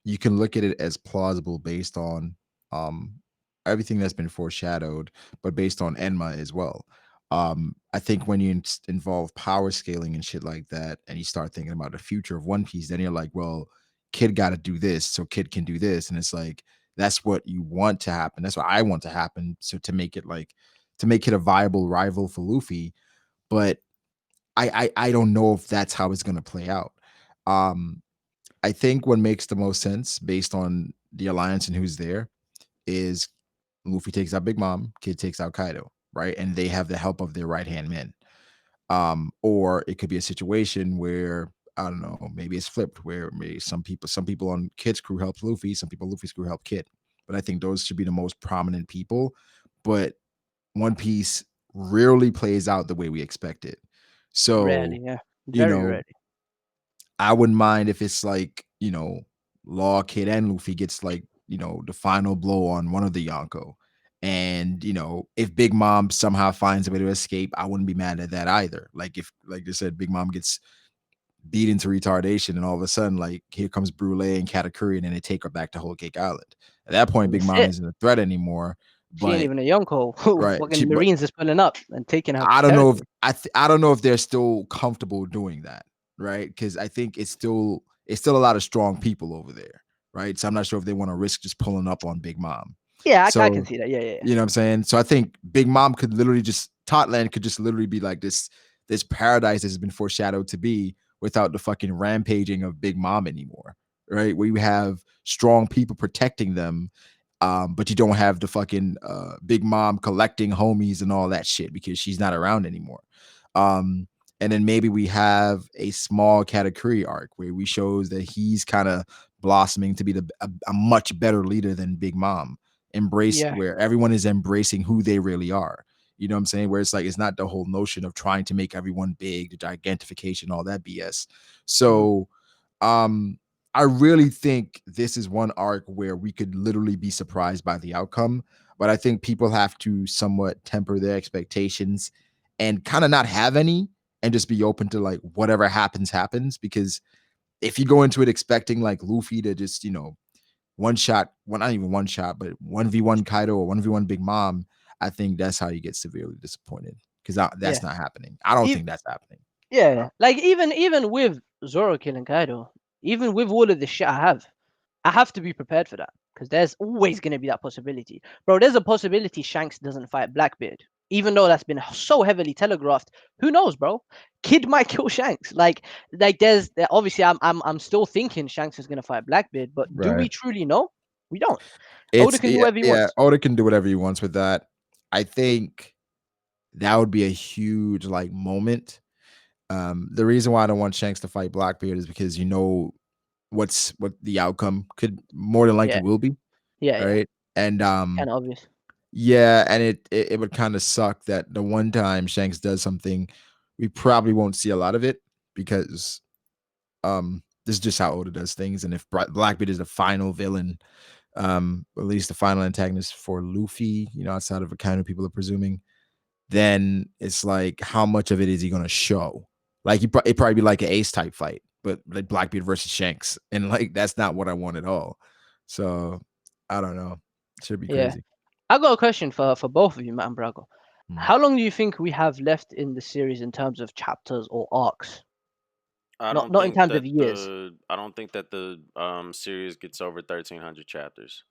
you can look at it as plausible based on um everything that's been foreshadowed, but based on Enma as well. I think when you involve power scaling and shit like that, and you start thinking about the future of One Piece, then you're like, well, Kid got to do this, so Kid can do this, and it's like that's what you want to happen. That's what I want to happen. So to make it a viable rival for Luffy, but I don't know if that's how it's gonna play out. Um, I think what makes the most sense based on the alliance and who's there is Luffy takes out Big Mom, Kid takes out Kaido, right? And they have the help of their right hand men. Or it could be a situation where I don't know, maybe it's flipped where maybe some people on Kid's crew help Luffy, some people Luffy's crew help Kid. But I think those should be the most prominent people. But One Piece rarely plays out the way we expect it. So, Rarely, yeah, you very know, rarely. I wouldn't mind if it's like, Law, Kid, and Luffy gets like, the final blow on one of the Yonko. And, if Big Mom somehow finds a way to escape, I wouldn't be mad at that either. Like if, like I said, Big Mom gets beat into retardation, and all of a sudden, like, here comes Brule and Katakuri, and then they take her back to Whole Cake Island. At that point, And Big that's Mom it. isn't a threat anymore. She ain't But even a Yonko. right, Fucking Marines is pulling up and taking her I don't know if territory. I don't know if they're still comfortable doing that, right? Because I think it's still a lot of strong people over there, right? So I'm not sure if they want to risk just pulling up on Big Mom. Yeah, I can So see that. Yeah, yeah, yeah. you know what I'm saying? So I think Big Mom could literally just Totland could just literally be like this paradise that has been foreshadowed to be without the fucking rampaging of Big Mom anymore, right? Where you have strong people protecting them, but you don't have the fucking Big Mom collecting homies and all that shit because she's not around anymore. Um, and then maybe we have a small Katakuri arc where we shows that he's kind of blossoming to be a much better leader than Big Mom, embrace Yeah. where everyone is embracing who they really are. You know what I'm saying? Where it's like it's not the whole notion of trying to make everyone big, the gigantification, all that BS. Mm. So um I really think this is one arc where we could literally be surprised by the outcome. But I think people have to somewhat temper their expectations and kind of not have any and just be open to like whatever happens. Because if you go into it expecting like Luffy to just, one shot, well, not even one shot, but 1v1 Kaido or 1v1 Big Mom, I think that's how you get severely disappointed because Yeah. that's not happening. I don't Ev- think that's happening. yeah. Like even with Zoro killing Kaido, even with all of the shit I have to be prepared for that because there's always going to be that possibility, bro. There's a possibility Shanks doesn't fight Blackbeard, even though that's been so heavily telegraphed. Who knows, bro? Kid might kill Shanks. Like obviously I'm still thinking Shanks is going to fight Blackbeard, but do we Right. truly know? We don't. Oda It's can do yeah, whatever he yeah. wants. Oda can do whatever he wants with that. I think that would be a huge like moment. The reason why I don't want Shanks to fight Blackbeard is because what the outcome could more than likely Yeah, will be, yeah. right? And Kind of obvious. yeah, and it would kind of suck that the one time Shanks does something, we probably won't see a lot of it because this is just how Oda does things. And if Blackbeard is the final villain, at least the final antagonist for Luffy, outside of a kind of people are presuming, then it's like how much of it is he going to show? Like it probably be like an Ace type fight, but like Blackbeard versus Shanks, and like that's not what I want at all. So I don't know. Should be Yeah. crazy. I got a question for both of you, Matt and Brago. Hmm. How long do you think we have left in the series in terms of chapters or arcs? Not in terms of years. I don't think that the series gets over 1300 chapters.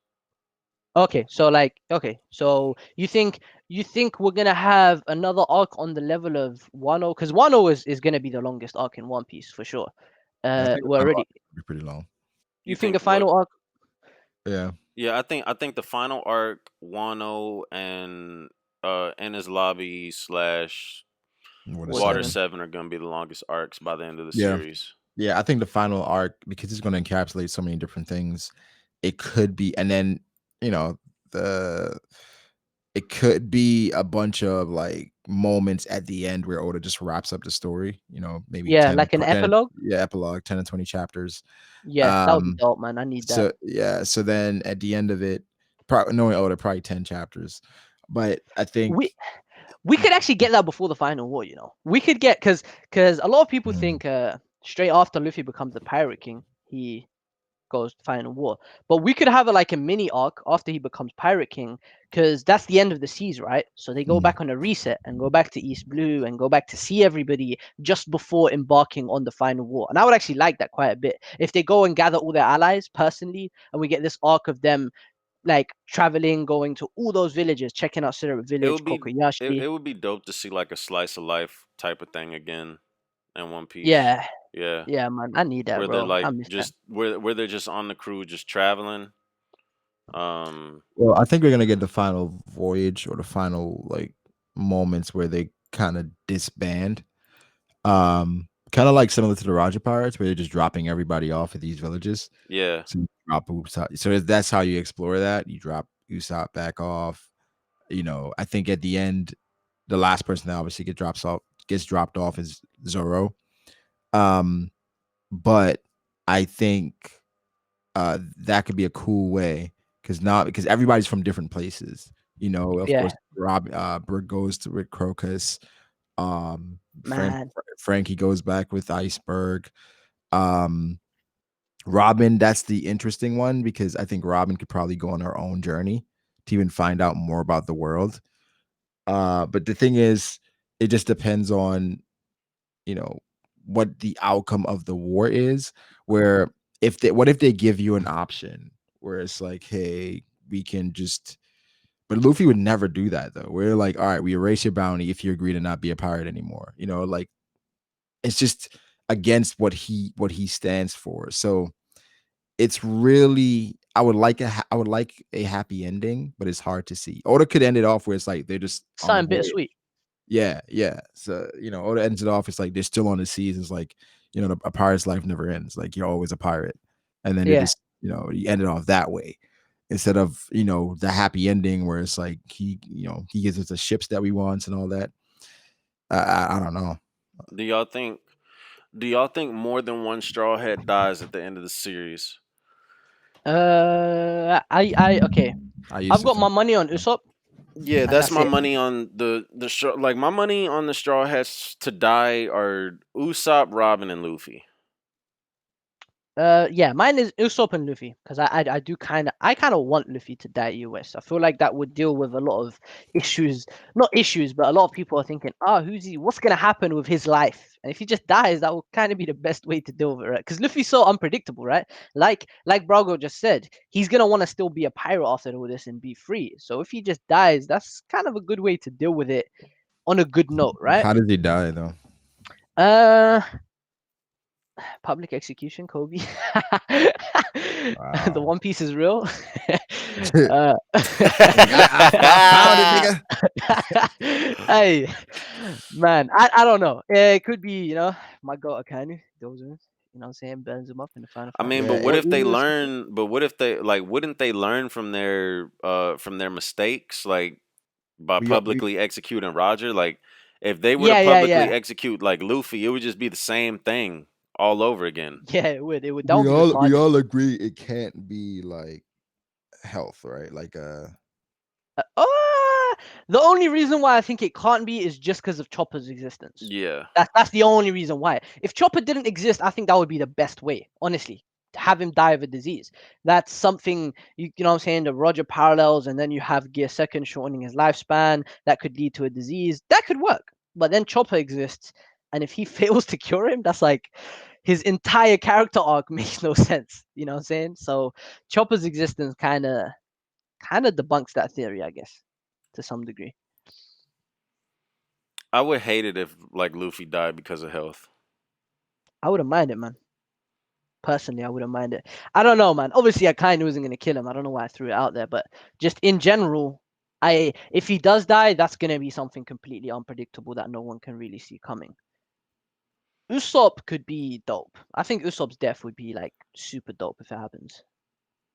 Okay, so so you think we're gonna have another arc on the level of Wano? Because Wano is gonna be the longest arc in One Piece for sure. I think the We're final already. arc will be pretty long. You You think the think what? final arc? Yeah, Yeah, I think the final arc, Wano and Ennis Lobby slash what a War Water seven. seven. 7 are gonna be the longest arcs by the end of the Yeah, series. yeah. I think the final arc, because it's going to encapsulate so many different things, it could be, and then you know the it could be a bunch of like moments at the end where Oda just wraps up the story. Maybe Yeah, 10, like an 10 epilogue. yeah, epilogue, 10 to 20 chapters. Yeah, that would be Um, dope, man. I need that. so yeah, so then at the end of it, probably knowing Oda, probably 10 chapters. But I think We we could actually get that before the final war. We could get because a lot of people mm, think straight after Luffy becomes the Pirate King, he goes to final war. But we could have like a mini arc after he becomes Pirate King, because that's the end of the seas, right? So they go mm. back on a reset and go back to East Blue and go back to see everybody just before embarking on the final war. And I would actually like that quite a bit. If they go and gather all their allies personally, and we get this arc of them like traveling, going to all those villages, checking out Syrup It Village, would be it Kokoyashi. would be dope to see like a slice of life type of thing again in One Piece. Yeah, Yeah, yeah, man. I need that, where they're bro. like I miss that. just where they're just on the crew just traveling. Um, Well, I think we're gonna get the final voyage or the final like moments where they kind of disband. kind of like similar to the Roger Pirates, where they're just dropping everybody off at these villages. Yeah. So you drop Usopp. So that's how you explore that. You drop Usopp back off. I think at the end, the last person that obviously gets dropped off is Zoro. Um, but I think that could be a cool way because everybody's from different places. Of Yeah, course, Berg goes to with Crocus. Um, man. Frankie goes back with Iceberg. Um, Robin, that's the interesting one because I think Robin could probably go on her own journey to even find out more about the world. But the thing is, it just depends on you know what the outcome of the war is. Where what if they give you an option where it's like, hey, we can just. But Luffy would never do that though. We're like, all right, we erase your bounty if you agree to not be a pirate anymore. Like it's just against what he stands for. So it's really I would like a happy ending, but it's hard to see. Oda could end it off where it's like they're just on a Something voyage. bittersweet. Yeah, yeah. So Oda ends it off. It's like they're still on the seas. It's like a pirate's life never ends. Like you're always a pirate, and then they're Yeah. just you end it off that way instead of the happy ending where it's like he gives us the ships that we want and all that. I don't know. Do y'all think? Do y'all think more than one Straw Hat dies at the end of the series? Okay. I used I've to got my think. money on Usopp, Yeah, and that's that's my it. money on the straw. Like my money on the Straw Hats to die are Usopp, Robin, and Luffy. Yeah, mine is Usopp and Luffy because I do kind of want Luffy to die US. I feel like that would deal with a lot of issues, not issues, but a lot of people are thinking, who's he? What's gonna happen with his life? And if he just dies, that will kind of be the best way to deal with it, right? Because Luffy's so unpredictable, right? Like Brago just said, he's gonna want to still be a pirate after all this and be free. So if he just dies, that's kind of a good way to deal with it on a good note, right? How did he die though? Uh, Public execution, Kobe. The Wow. One Piece is real. uh, Like, I found it, nigga. hey, man, I don't know. It could be, my God, Akanu goes in, what I'm saying, burns him up in the final I fight. mean, Yeah, but what Or if they Usopp. learn? But what if they like? Wouldn't they learn from their mistakes? Like by we all- we publicly executing Roger. Like if they were to Yeah, yeah, publicly yeah. execute like Luffy, it would just be the same thing all over again. Yeah, it would. It would. That we would be all we retarded. all agree it can't be like health, right? Like Uh, uh, the only reason why I think it can't be is just because of Chopper's existence. Yeah. That's the only reason why. If Chopper didn't exist, I think that would be the best way, honestly. To have him die of a disease. That's something you know what I'm saying, the Roger parallels, and then you have Gear Second shortening his lifespan, that could lead to a disease. That could work. But then Chopper exists, and if he fails to cure him, that's like his entire character arc makes no sense. You know what I'm saying? So Chopper's existence kind of debunks that theory, I guess, to some degree. I would hate it if like Luffy died because of health. I wouldn't mind it, man. Personally, I wouldn't mind it. I don't know, man. Obviously, I kind of wasn't gonna kill him. I don't know why I threw it out there, but just in general, if he does die, that's gonna be something completely unpredictable that no one can really see coming. Usopp could be dope. I think Usopp's death would be like super dope if it happens.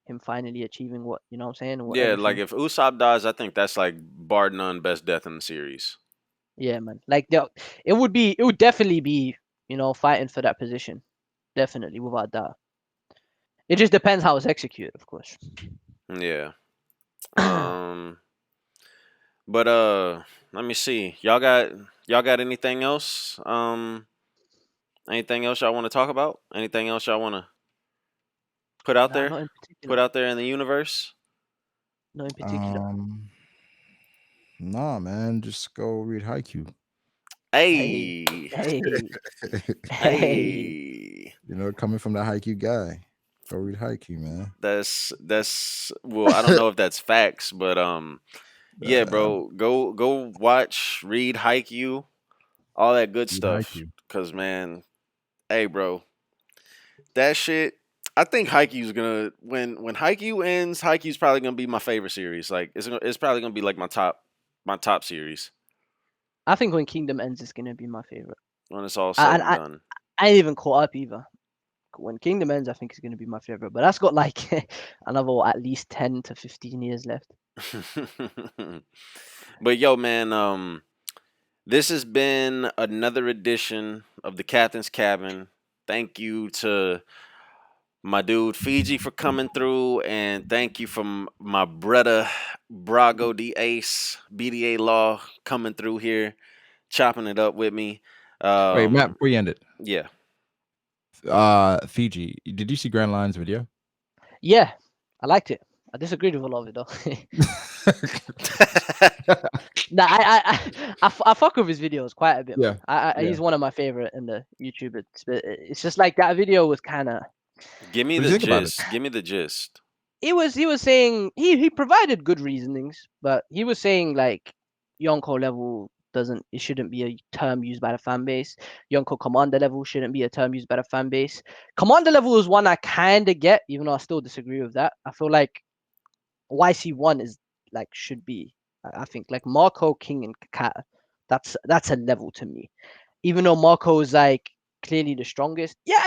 Him finally achieving what you know what I'm saying, what Yeah, like everything. if Usopp dies, I think that's like bar none best death in the series. Yeah, man. Like it would definitely be fighting for that position, definitely without doubt. It just depends how it's executed, of course. Yeah. Um but let me see. Y'all got anything else? Anything else y'all want to talk about? Anything else y'all want to put out Nah, there? not in Put particular. out there in the universe? Not in particular. um nah, man, just go read Haikyuu. Hey, Hey. hey, hey. Hey. Coming from the Haikyuu guy. Go read Haikyuu, man. That's well, I don't know if that's facts, but yeah, uh, bro, go watch, read Haikyuu, all that good read stuff. Haikyuu. Cause man, hey, bro, that shit. I think Haikyuu's gonna when Haikyuu ends, Haikyuu's probably gonna be my favorite series. Like it's probably gonna be like my top series I think when Kingdom ends, it's gonna be my favorite. when it's all said And and done. I ain't even caught up either. When Kingdom ends, I think it's gonna be my favorite. But that's got like another at least 10 to 15 years left. But yo, man, this has been another edition of the Captain's Cabin. Thank you to my dude Fiji for coming through, and thank you from my brother Brago the Ace BDA Law coming through here, chopping it up with me. Wait, Matt, before you end it, Yeah. Fiji, did you see Grand Line's video? Yeah, I liked it. I disagreed with a lot of it though. Nah, I fuck with his videos quite a bit, Yeah, man. yeah. He's one of my favorite in the YouTube. It's just like that video was kind of. Give me What do the you think about it? gist. Give me the gist. He was saying he provided good reasonings, but he was saying like Yonko level doesn't it shouldn't be a term used by the fan base. Yonko commander level shouldn't be a term used by the fan base. Commander level is one I kind of get, even though I still disagree with that. I feel like YC1 is like should be. I think like Marco, King, and Kakata. That's a level to me. Even though Marco is like clearly the strongest. Yeah,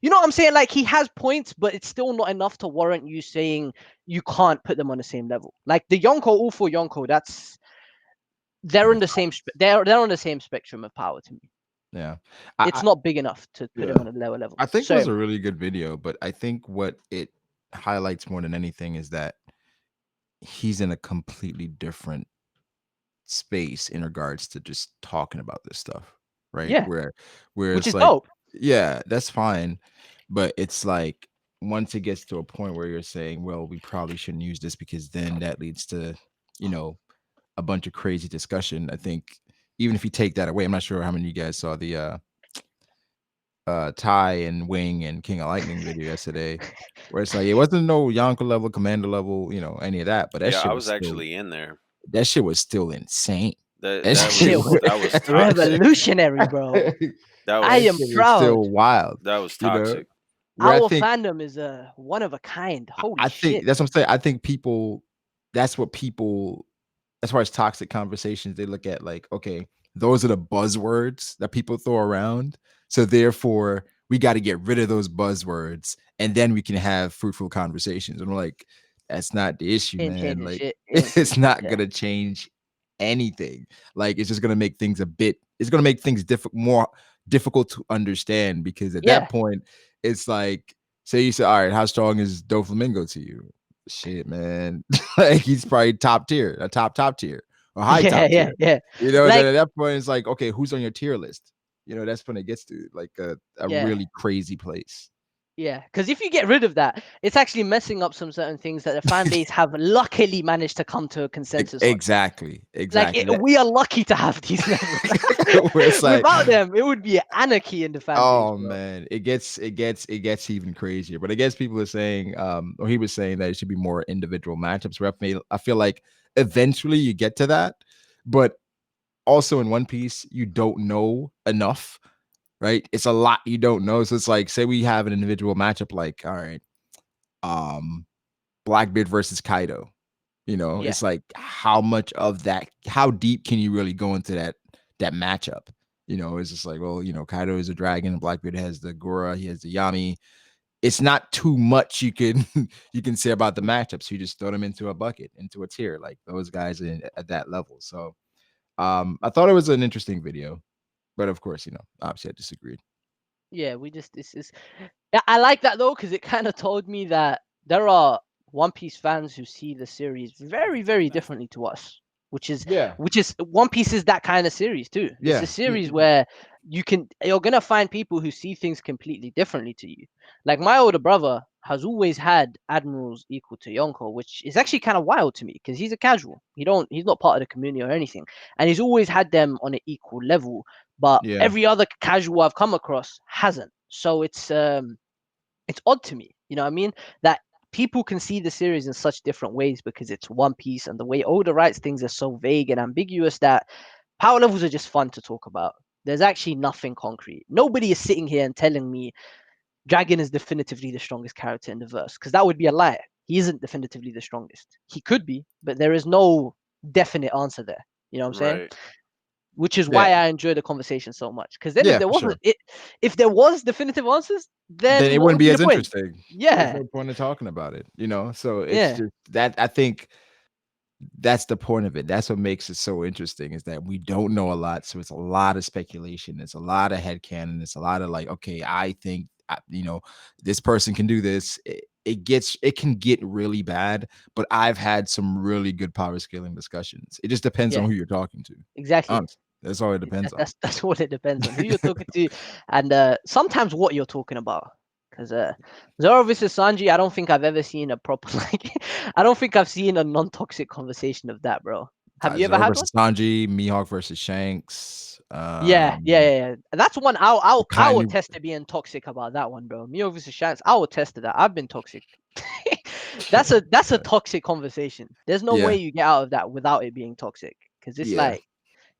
you know what I'm saying? Like he has points, but it's still not enough to warrant you saying you can't put them on the same level. Like the Yonko, all for Yonko, that's they're Yeah, in the same they're on the same spectrum of power to me. yeah. It's I not big enough to put yeah. them on a lower level. I think it was So a really good video, but I think what it highlights more than anything is that he's in a completely different space in regards to just talking about this stuff, right? yeah, Where which it's is like, dope. yeah, that's fine, but it's like once it gets to a point where you're saying, well, we probably shouldn't use this because then that leads to, you know, a bunch of crazy discussion. I think even if you take that away, I'm not sure how many of you guys saw the Ty and Wing and King of Lightning video yesterday, where it's like it wasn't no Yonko level, commander level, you know, any of that, but Yeah, I was actually in there. that shit was still insane. That That That that shit shit was was that was was toxic. revolutionary, bro. That I that was am shit was proud. still wild, that was you know. toxic. Where I Our think fandom is one of a kind. Holy I think shit. that's what I'm saying. I think people that's what people as far as toxic conversations, they look at like, okay, those are the buzzwords that people throw around. So therefore, we got to get rid of those buzzwords and then we can have fruitful conversations. And I'm like, that's not the issue, Ain't man. changing Like, shit. Ain't it's changing not shit. gonna change anything. Like, it's just gonna make things it's gonna make things more difficult to understand because at that Yeah. point, it's like, say you say, all right, how strong is Doflamingo to you? Shit, man. Like he's probably top tier, a top tier, or high Yeah, top yeah, tier. yeah. You know, then Like, at that point it's like, okay, who's on your tier list? You know, that's when it gets to like a yeah, really crazy place. yeah. Because if you get rid of that, it's actually messing up some certain things that the fan base have luckily managed to come to a consensus on. Exactly, Like, exactly. we are lucky to have these levels. Where it's like, Without them, it would be anarchy in the fan base, oh bro. man, it gets even crazier. But I guess people are saying, or he was saying that it should be more individual matchups. Where I feel like eventually you get to that, but also in One Piece, you don't know enough, right? It's a lot you don't know. So it's like, say we have an individual matchup, like, all right, um, Blackbeard versus Kaido. You know, Yeah, it's like how much of that, how deep can you really go into that matchup? You know, it's just like, well, you know, Kaido is a dragon, Blackbeard has the Gora, he has the Yami. It's not too much you can you can say about the matchups. You just throw them into a bucket, into a tier, like those guys at that level. So I thought it was an interesting video, but of course, you know, obviously I disagreed. yeah. We just this is. Yeah, I like that though because it kind of told me that there are One Piece fans who see the series very, very differently to us. Yeah, Which is One Piece is that kind of series too. It's a yeah, series where you're gonna find people who see things completely differently to you. Like my older brother has always had admirals equal to Yonko, which is actually kind of wild to me because he's a casual. He's not part of the community or anything, and he's always had them on an equal level. But yeah, every other casual I've come across hasn't. So it's odd to me, you know what I mean? That people can see the series in such different ways because it's One Piece and the way Oda writes things are so vague and ambiguous that power levels are just fun to talk about. There's actually nothing concrete. Nobody is sitting here and telling me Dragon is definitively the strongest character in the verse because that would be a lie. He isn't definitively the strongest. He could be, but there is no definite answer there. You know what I'm saying? Right. which is Yeah, why I enjoy the conversation so much. Because then yeah, for sure. if there was definitive answers, Then then it what wouldn't would be be the as point? interesting. There's Yeah, no point in talking about it, you know? So it's yeah, just that I think that's the point of it. That's what makes it so interesting is that we don't know a lot. So it's a lot of speculation. It's a lot of headcanon. It's a lot of like, okay, I think, this person can do this. It can get really bad, but I've had some really good power scaling discussions. It just depends on yeah, who you're talking to. exactly. Honestly, that's all it depends on. That's what it depends on who you're talking to, and sometimes what you're talking about. Because Zoro versus Sanji, I don't think I've ever seen a proper like. I don't think I've seen a non-toxic conversation of that, bro. Have you ever Zoro had one? versus Sanji, Mihawk versus Shanks, Yeah, yeah, yeah, yeah. That's one I will Kainu. test to being toxic about that one, bro. Me versus Shanks, I will test to that. I've been toxic. That's a toxic conversation. There's no Yeah, way you get out of that without it being toxic. Because it's yeah, like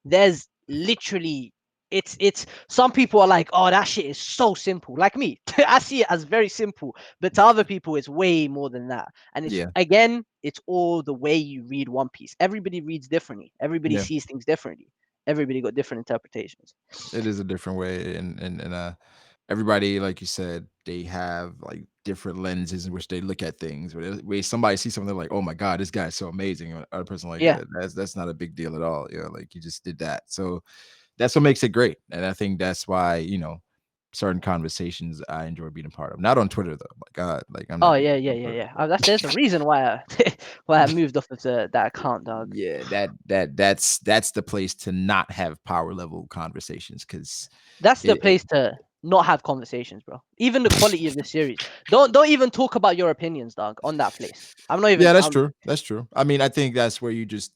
there's literally it's some people are like, oh, that shit is so simple. Like me, I see it as very simple, but to other people, it's way more than that. And it's yeah, again, it's all the way you read One Piece. Everybody reads differently. Everybody yeah. sees things differently. Everybody got different interpretations. It is a different way, and everybody, like you said, they have like different lenses in which they look at things. Where somebody sees something, they're like, "Oh my god, this guy's so amazing," and other person like, Yeah. That's not a big deal at all." You know, like you just did that. So that's what makes it great, and I think that's why certain conversations I enjoy being a part of. Not on Twitter though. My God, like I'm Oh not doing yeah, it yeah, on yeah, Twitter. yeah. There's a reason why I why I moved off of that account, dog. Yeah, that's the place to not have power level conversations because That's the it place to not have conversations, bro. Even the quality of the series. Don't even talk about your opinions, dog, on that place. I'm not Yeah, even. that's true. That's true. I mean, I think that's where you just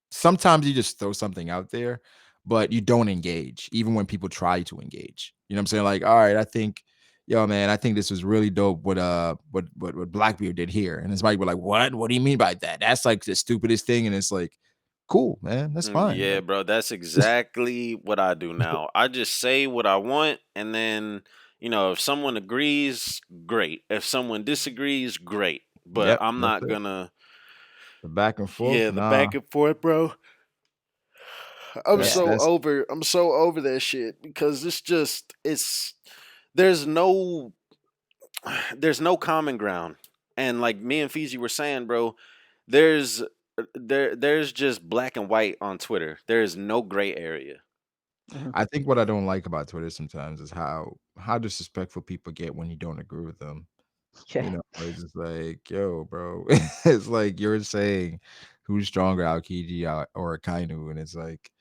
sometimes you just throw something out there, but you don't engage, even when people try to engage. You know what I'm saying? Like, all right, I think, yo, man, I think this was really dope what Blackbeard did here. And it's like, we're like, what? What do you mean by that? That's like the stupidest thing. And it's like, cool, man. That's fine. Yeah, Like, bro, that's exactly what I do now. I just say what I want, and then if someone agrees, great. If someone disagrees, great. But yep, I'm that's not it. gonna. The back and forth, Yeah, the nah. back and forth, bro. I'm That's Yeah. so that's over. I'm so over that shit because it's there's no there's no common ground, and like me and Fiji were saying, bro, there's there's just black and white on Twitter. There is no gray area. Mhm. I think what I don't like about Twitter sometimes is how disrespectful people get when you don't agree with them. Yeah. It's just like, yo, bro. It's like you're saying who's stronger, Aokiji or Akainu, and it's like,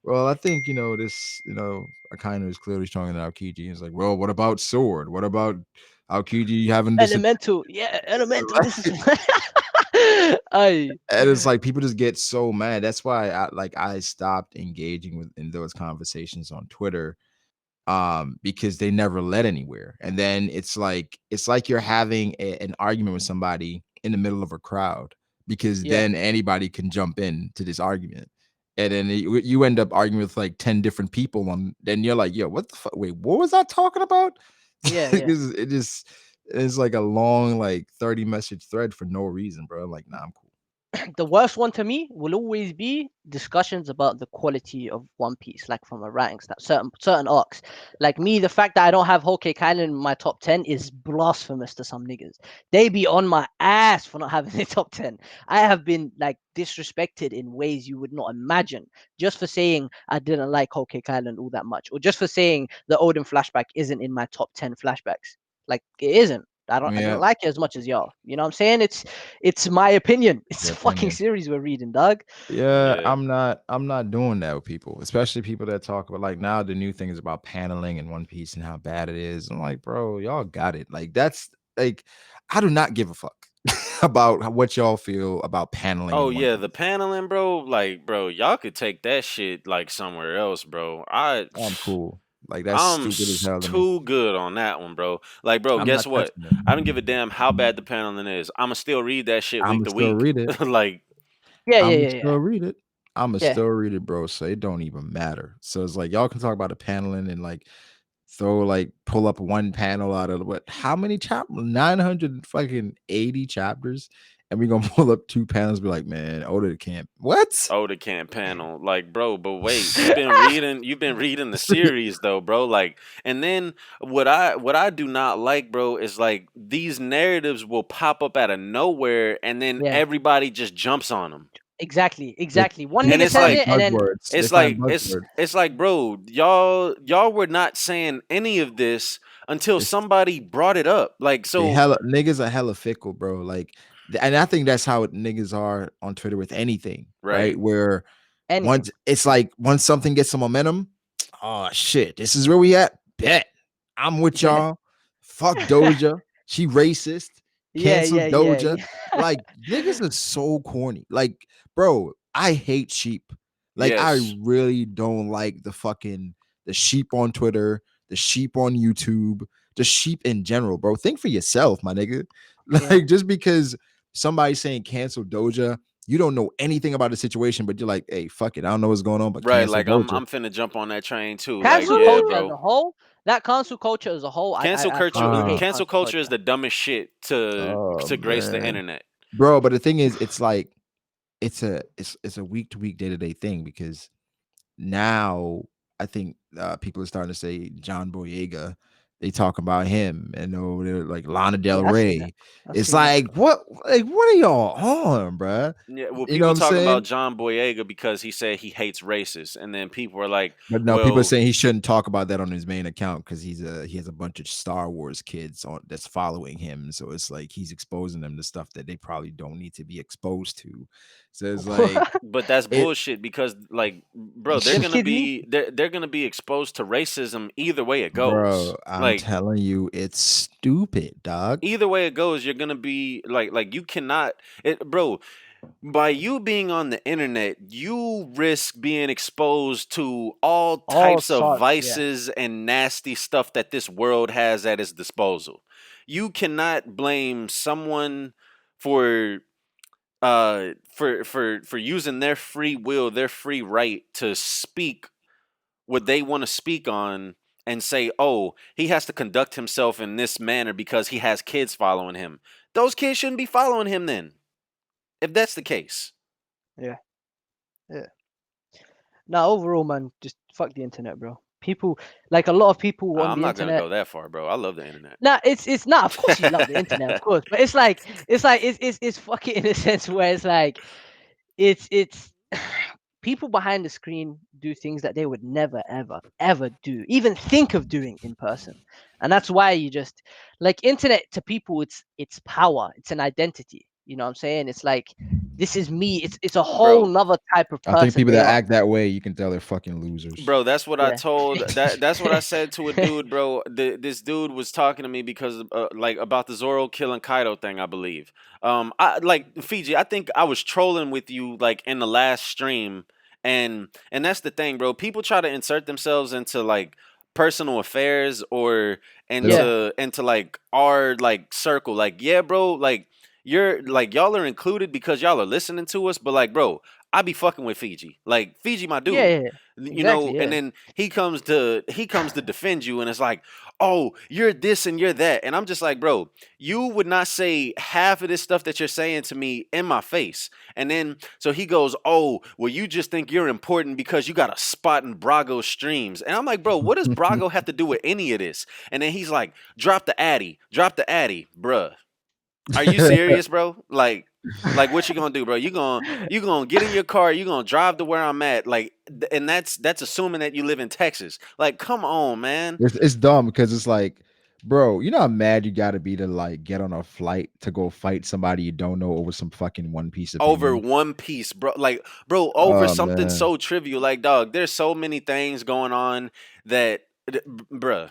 well, I think Akainu is clearly stronger than Aokiji. It's like, well, what about sword? What about Aokiji having this? Elemental. Yeah, elemental. This is I And it's like people just get so mad. That's why I stopped engaging with in those conversations on Twitter because they never led anywhere. And then it's like you're having an argument with somebody in the middle of a crowd because yeah. then anybody can jump in to this argument. And then you end up arguing with like 10 different people on then you're like, yo, what the fuck? Wait, what was I talking about? Yeah, yeah. Because it just it's like a long like 30 message thread for no reason, bro. I'm like, nah, I'm cool. The worst one to me will always be discussions about the quality of One Piece, like from a writing style, certain arcs. Like me, the fact that I don't have Whole Cake Island in my top 10 is blasphemous to some niggas. They be on my ass for not having the top 10. I have been like disrespected in ways you would not imagine, just for saying I didn't like Whole Cake Island all that much, or just for saying the Odin flashback isn't in my top 10 flashbacks. Like it isn't. I didn't Yeah, like it as much as y'all. You know what I'm saying? It's my opinion. It's your a fucking opinion. series we're reading, dog. Yeah, Yeah. I'm not doing that with people, especially people that talk about like now the new thing is about paneling in One Piece and how bad it is. I'm like, bro, y'all got it. Like that's like I do not give a fuck about what y'all feel about paneling Oh in One yeah, the Piece. paneling, bro. Like, bro, y'all could take that shit like somewhere else, bro. I'm cool. Like that's I'm stupid as hell to me. too good on that one, bro. Like, bro, I'm guess not what? touching it. I don't give a damn how bad the paneling is. I'ma still read that shit week I'ma to still week. read it. Like, Yeah, yeah, I'ma yeah, yeah, still read it. I'ma yeah. still read it, bro. So it don't even matter. So it's like y'all can talk about the paneling and like pull up one panel out of what how many chapters 900 fucking 80 chapters and we gonna pull up 2 panels. Be like, man, Oda can't. What? Oh, the camp panel, like, bro. But wait, you've been reading the series though, bro. Like, and then what I do not like, bro, is like these narratives will pop up out of nowhere, and then Yeah, everybody just jumps on them, exactly, They, exactly. One they and nigga it's says find like it, and then buzzwords. They it's find like buzzwords. it's like, bro, y'all were not saying any of this until It's somebody brought it up. Like, they so hella niggas are hella fickle, bro. Like, and I think that's how niggas are on Twitter with anything, right? right, Where anything. once it's like once something gets some momentum, oh shit, this is where we at. Bet I'm with Yeah, y'all. Fuck Doja. She racist. yeah, Cancel yeah, yeah, Doja. yeah. Like niggas are so corny. Like, bro, I hate sheep. Like, I yes, really don't like the sheep on Twitter, the sheep on YouTube, the sheep in general, bro. Think for yourself, my nigga. Yeah. Like, just because somebody's saying cancel Doja, you don't know anything about the situation, but you're like, hey, fuck it. I don't know what's going on, but right. cancel Like, I'm Doja. I'm finna jump on that train too. Like, Cancel yeah, culture as bro. a whole, that cancel culture as a whole, Cancel I culture, fully hate Ah, cancel cancel culture is culture. the dumbest shit oh to grace the man. internet. Bro, but the thing is, it's like it's a week to week, day to day thing because now I think people are starting to say John Boyega. They talk about him and they're like Lana Del Yeah, I've seen that. Rey. I've It's seen that. like what are y'all on, bruh? Yeah, well, You know what people I'm talking about saying? John Boyega because he said he hates racists, and then people are like, But no, people are "Well, saying he shouldn't talk about that on his main account because he has a bunch of Star Wars kids on that's following him. So it's like he's exposing them to stuff that they probably don't need to be exposed to. So it's like but that's it bullshit because, like, bro, they're Them gonna kids need. be they're gonna be exposed to racism either way it goes. bro, I'm Like, telling you, it's stupid, dog. either way it goes, you're gonna be like you cannot, bro. By you being on the internet, you risk being exposed to all All types of sorts. Yeah. vices and nasty stuff that this world has at its disposal. You cannot blame someone for for using their free will, their free right to speak what they want to speak on and say, "Oh, he has to conduct himself in this manner because he has kids following him." Those kids shouldn't be following him then, if that's the case. Yeah. Yeah. Now, overall, man, just fuck the internet, bro. People, like a lot of people on I'm the not gonna internet. go that far, bro. I love the internet. Nah, it's not. Of course, you love the internet, of course, but it's fucking in a sense where it's like it's people behind the screen do things that they would never ever do, even think of doing in person, and that's why you just like internet to people. It's power. It's an identity. You know what I'm saying? It's like this is me. It's a whole Bro, nother type of I think person people they that are. act that way, you can tell they're fucking losers. bro, that's what I Yeah. told. That's what I said to a dude, bro. This dude was talking to me because like about the Zoro killing Kaido thing, I believe. I like Fiji. I think I was trolling with you like in the last stream, and that's the thing, bro. People try to insert themselves into like personal affairs or Yep. Yeah. into like our like circle. Like, yeah, bro, like you're like y'all are included because y'all are listening to us, but like, bro, I be fucking with Fiji. Like, Fiji my Yeah. dude. Yeah. You Exactly. know, and Yeah. then he comes to defend you, and it's like, oh, you're this and you're that, and I'm just like, bro, you would not say half of this stuff that you're saying to me in my face. And then so he goes, oh, well, you just think you're important because you got a spot in Brago streams, and I'm like, bro, what does Brago have to do with any of this? And then he's like, drop the addy, bruh. Are you serious, bro? Like what you gonna do, bro? You gonna get in your car, you gonna drive to where I'm at, like, and that's assuming that you live in Texas. Like, come on, man. It's dumb because it's like, bro, you know how mad you gotta be to like get on a flight to go fight somebody you don't know over some fucking one piece Over opinion. One Piece, bro. Like, bro, over Oh something man. so trivial. Like, dog, there's so many things going on that, bruh.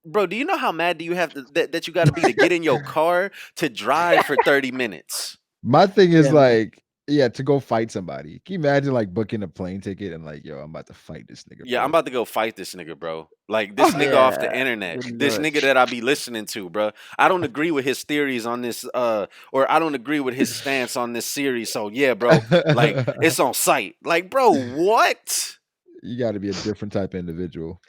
Bro, do you know how mad do you have that you got to be to get in your car to drive for 30 minutes? My thing is Yeah, man. like, yeah, to go fight somebody. Can you imagine like booking a plane ticket and like, yo, I'm about to fight this nigga, Yeah, I'm bro? about to go fight this nigga, bro. Like, this nigga off the Yeah. internet. Good This lord. nigga that I be listening to, bro. I don't agree with his theories on this or I don't agree with his stance on this series. So, yeah, bro, like it's on site. Like, bro, what? You got to be a different type of individual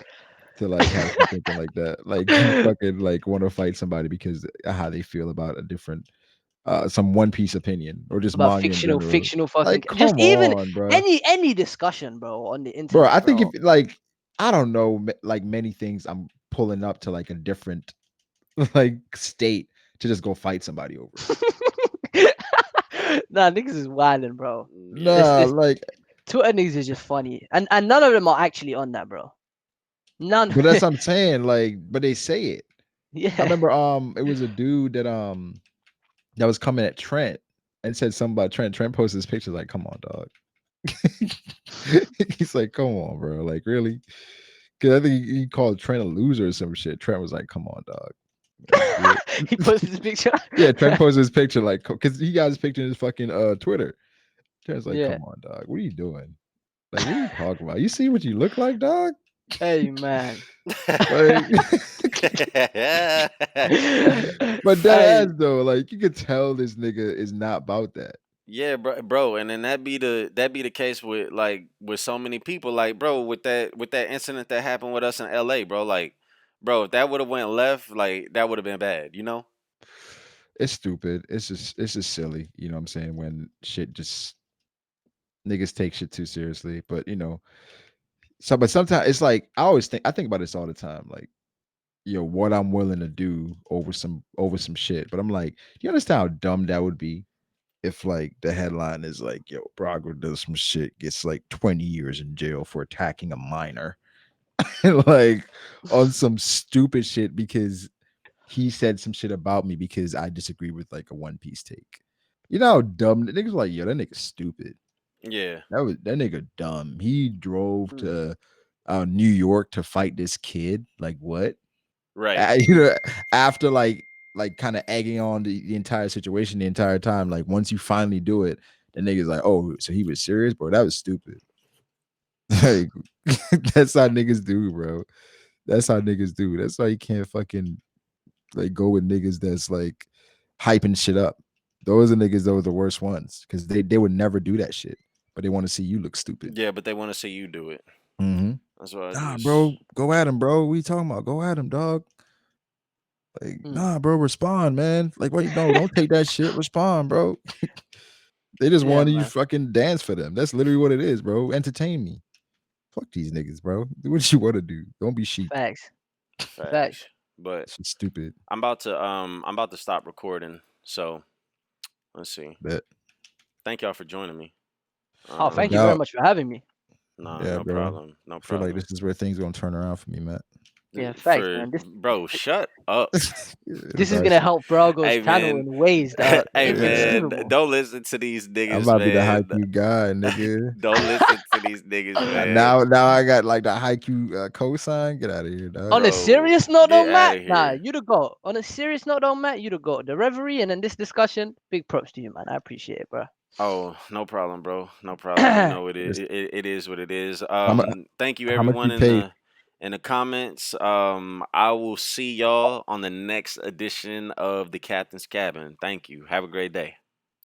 to like have you thinking like that. Like you fucking like want to fight somebody because of how they feel about a different some One Piece opinion or just about manga in fictional general. fictional fucking Like, just come even on, bro. any discussion, bro, on the Bro, I internet, think if bro. like I don't know, like many things, I'm pulling up to like a different like state to just go fight somebody over it. Nah, niggas is wilding, bro. Yeah. Nah, This like, Twitter niggas is just funny, and none of them are actually on that, bro. None. but that's what I'm saying. Like, but they say it. I Yeah. remember it was a dude that was coming at Trent and said something about Trent. Trent posted his picture like, come on, dog. He's like, come on, bro. Like, really? Because I think he called Trent a loser or some shit. Trent was like, come on, dog. Like, He posted his picture. yeah, Trent posted his picture like, because he got his picture in his fucking Twitter. Trent's like, Yeah. come on, dog. What are you doing? Like, what are you talking about? You see what you look like, dog? Hey man. Like, but that Hey. ass though, like you could tell this nigga is not about that. Yeah, bro, and then that be the case with like with so many people, like bro, with that incident that happened with us in L.A., bro, like, bro, if that would have went left, like that would have been bad, you know? It's stupid. It's just silly. You know what I'm saying? When shit just niggas take shit too seriously. But but sometimes it's like I think about this all the time. Like, what I'm willing to do over some shit. But I'm like, do you understand how dumb that would be? If like the headline is like, yo, Brago does some shit, gets like 20 years in jail for attacking a minor. Like on some stupid shit because he said some shit about me because I disagree with like a One Piece take. You know how dumb the niggas like, yo, that nigga stupid. Yeah, That nigga dumb. He drove Mm. to New York to fight this kid. Like what? right. You know, after like kind of egging on the entire situation the entire time. Like once you finally do it, the nigga's like, oh, so he was serious, bro. That was stupid. Like that's how niggas do, bro. That's how niggas do. That's why you can't fucking like go with niggas that's like hyping shit up. Those are niggas that were the worst ones because they would never do that shit, but they want to see you look stupid. Yeah, but they want to see you do it. Mm-hmm. That's why I Nah, just bro, go at him, bro. What you talking about? Go at him, dog. Like, Mm. nah, bro, respond, man. Like, wait, no, don't take that shit. Respond, bro. They just Yeah, want you to man. fucking dance for them. That's literally what it is, bro. Entertain me. Fuck these niggas, bro. Do what you want to do. Don't be sheep. Facts. facts. Facts. But It's just stupid. I'm about to stop recording. So let's see. Bet. Thank y'all for joining me. Oh, No thank you very doubt. much for having me. Nah, Yeah, no bro. problem. No I feel like problem. this is where things gonna turn around for me, Matt. Yeah, facts, For man. This bro, shut up. this is Nah, gonna help Brago's Hey channel man, in ways that are hey yeah. man, inconceivable. don't listen to these I'm niggas, about to be the man. haiku guy, nigga. Don't listen to these niggas, Now, man. now I got like the haiku cosign. Get out of here, dog. On a Bro, serious note, though, get out Matt, of nah, here. you the goat. On a serious note, though, Matt, you the goat. The reverie and then this discussion, big props to you, man. I appreciate it, bro. Oh, no problem, bro. No problem. You know Just it is what it is. how much? Thank you How much everyone you paid? in the comments. I will see y'all on the next edition of the Captain's Cabin. Thank you. Have a great day.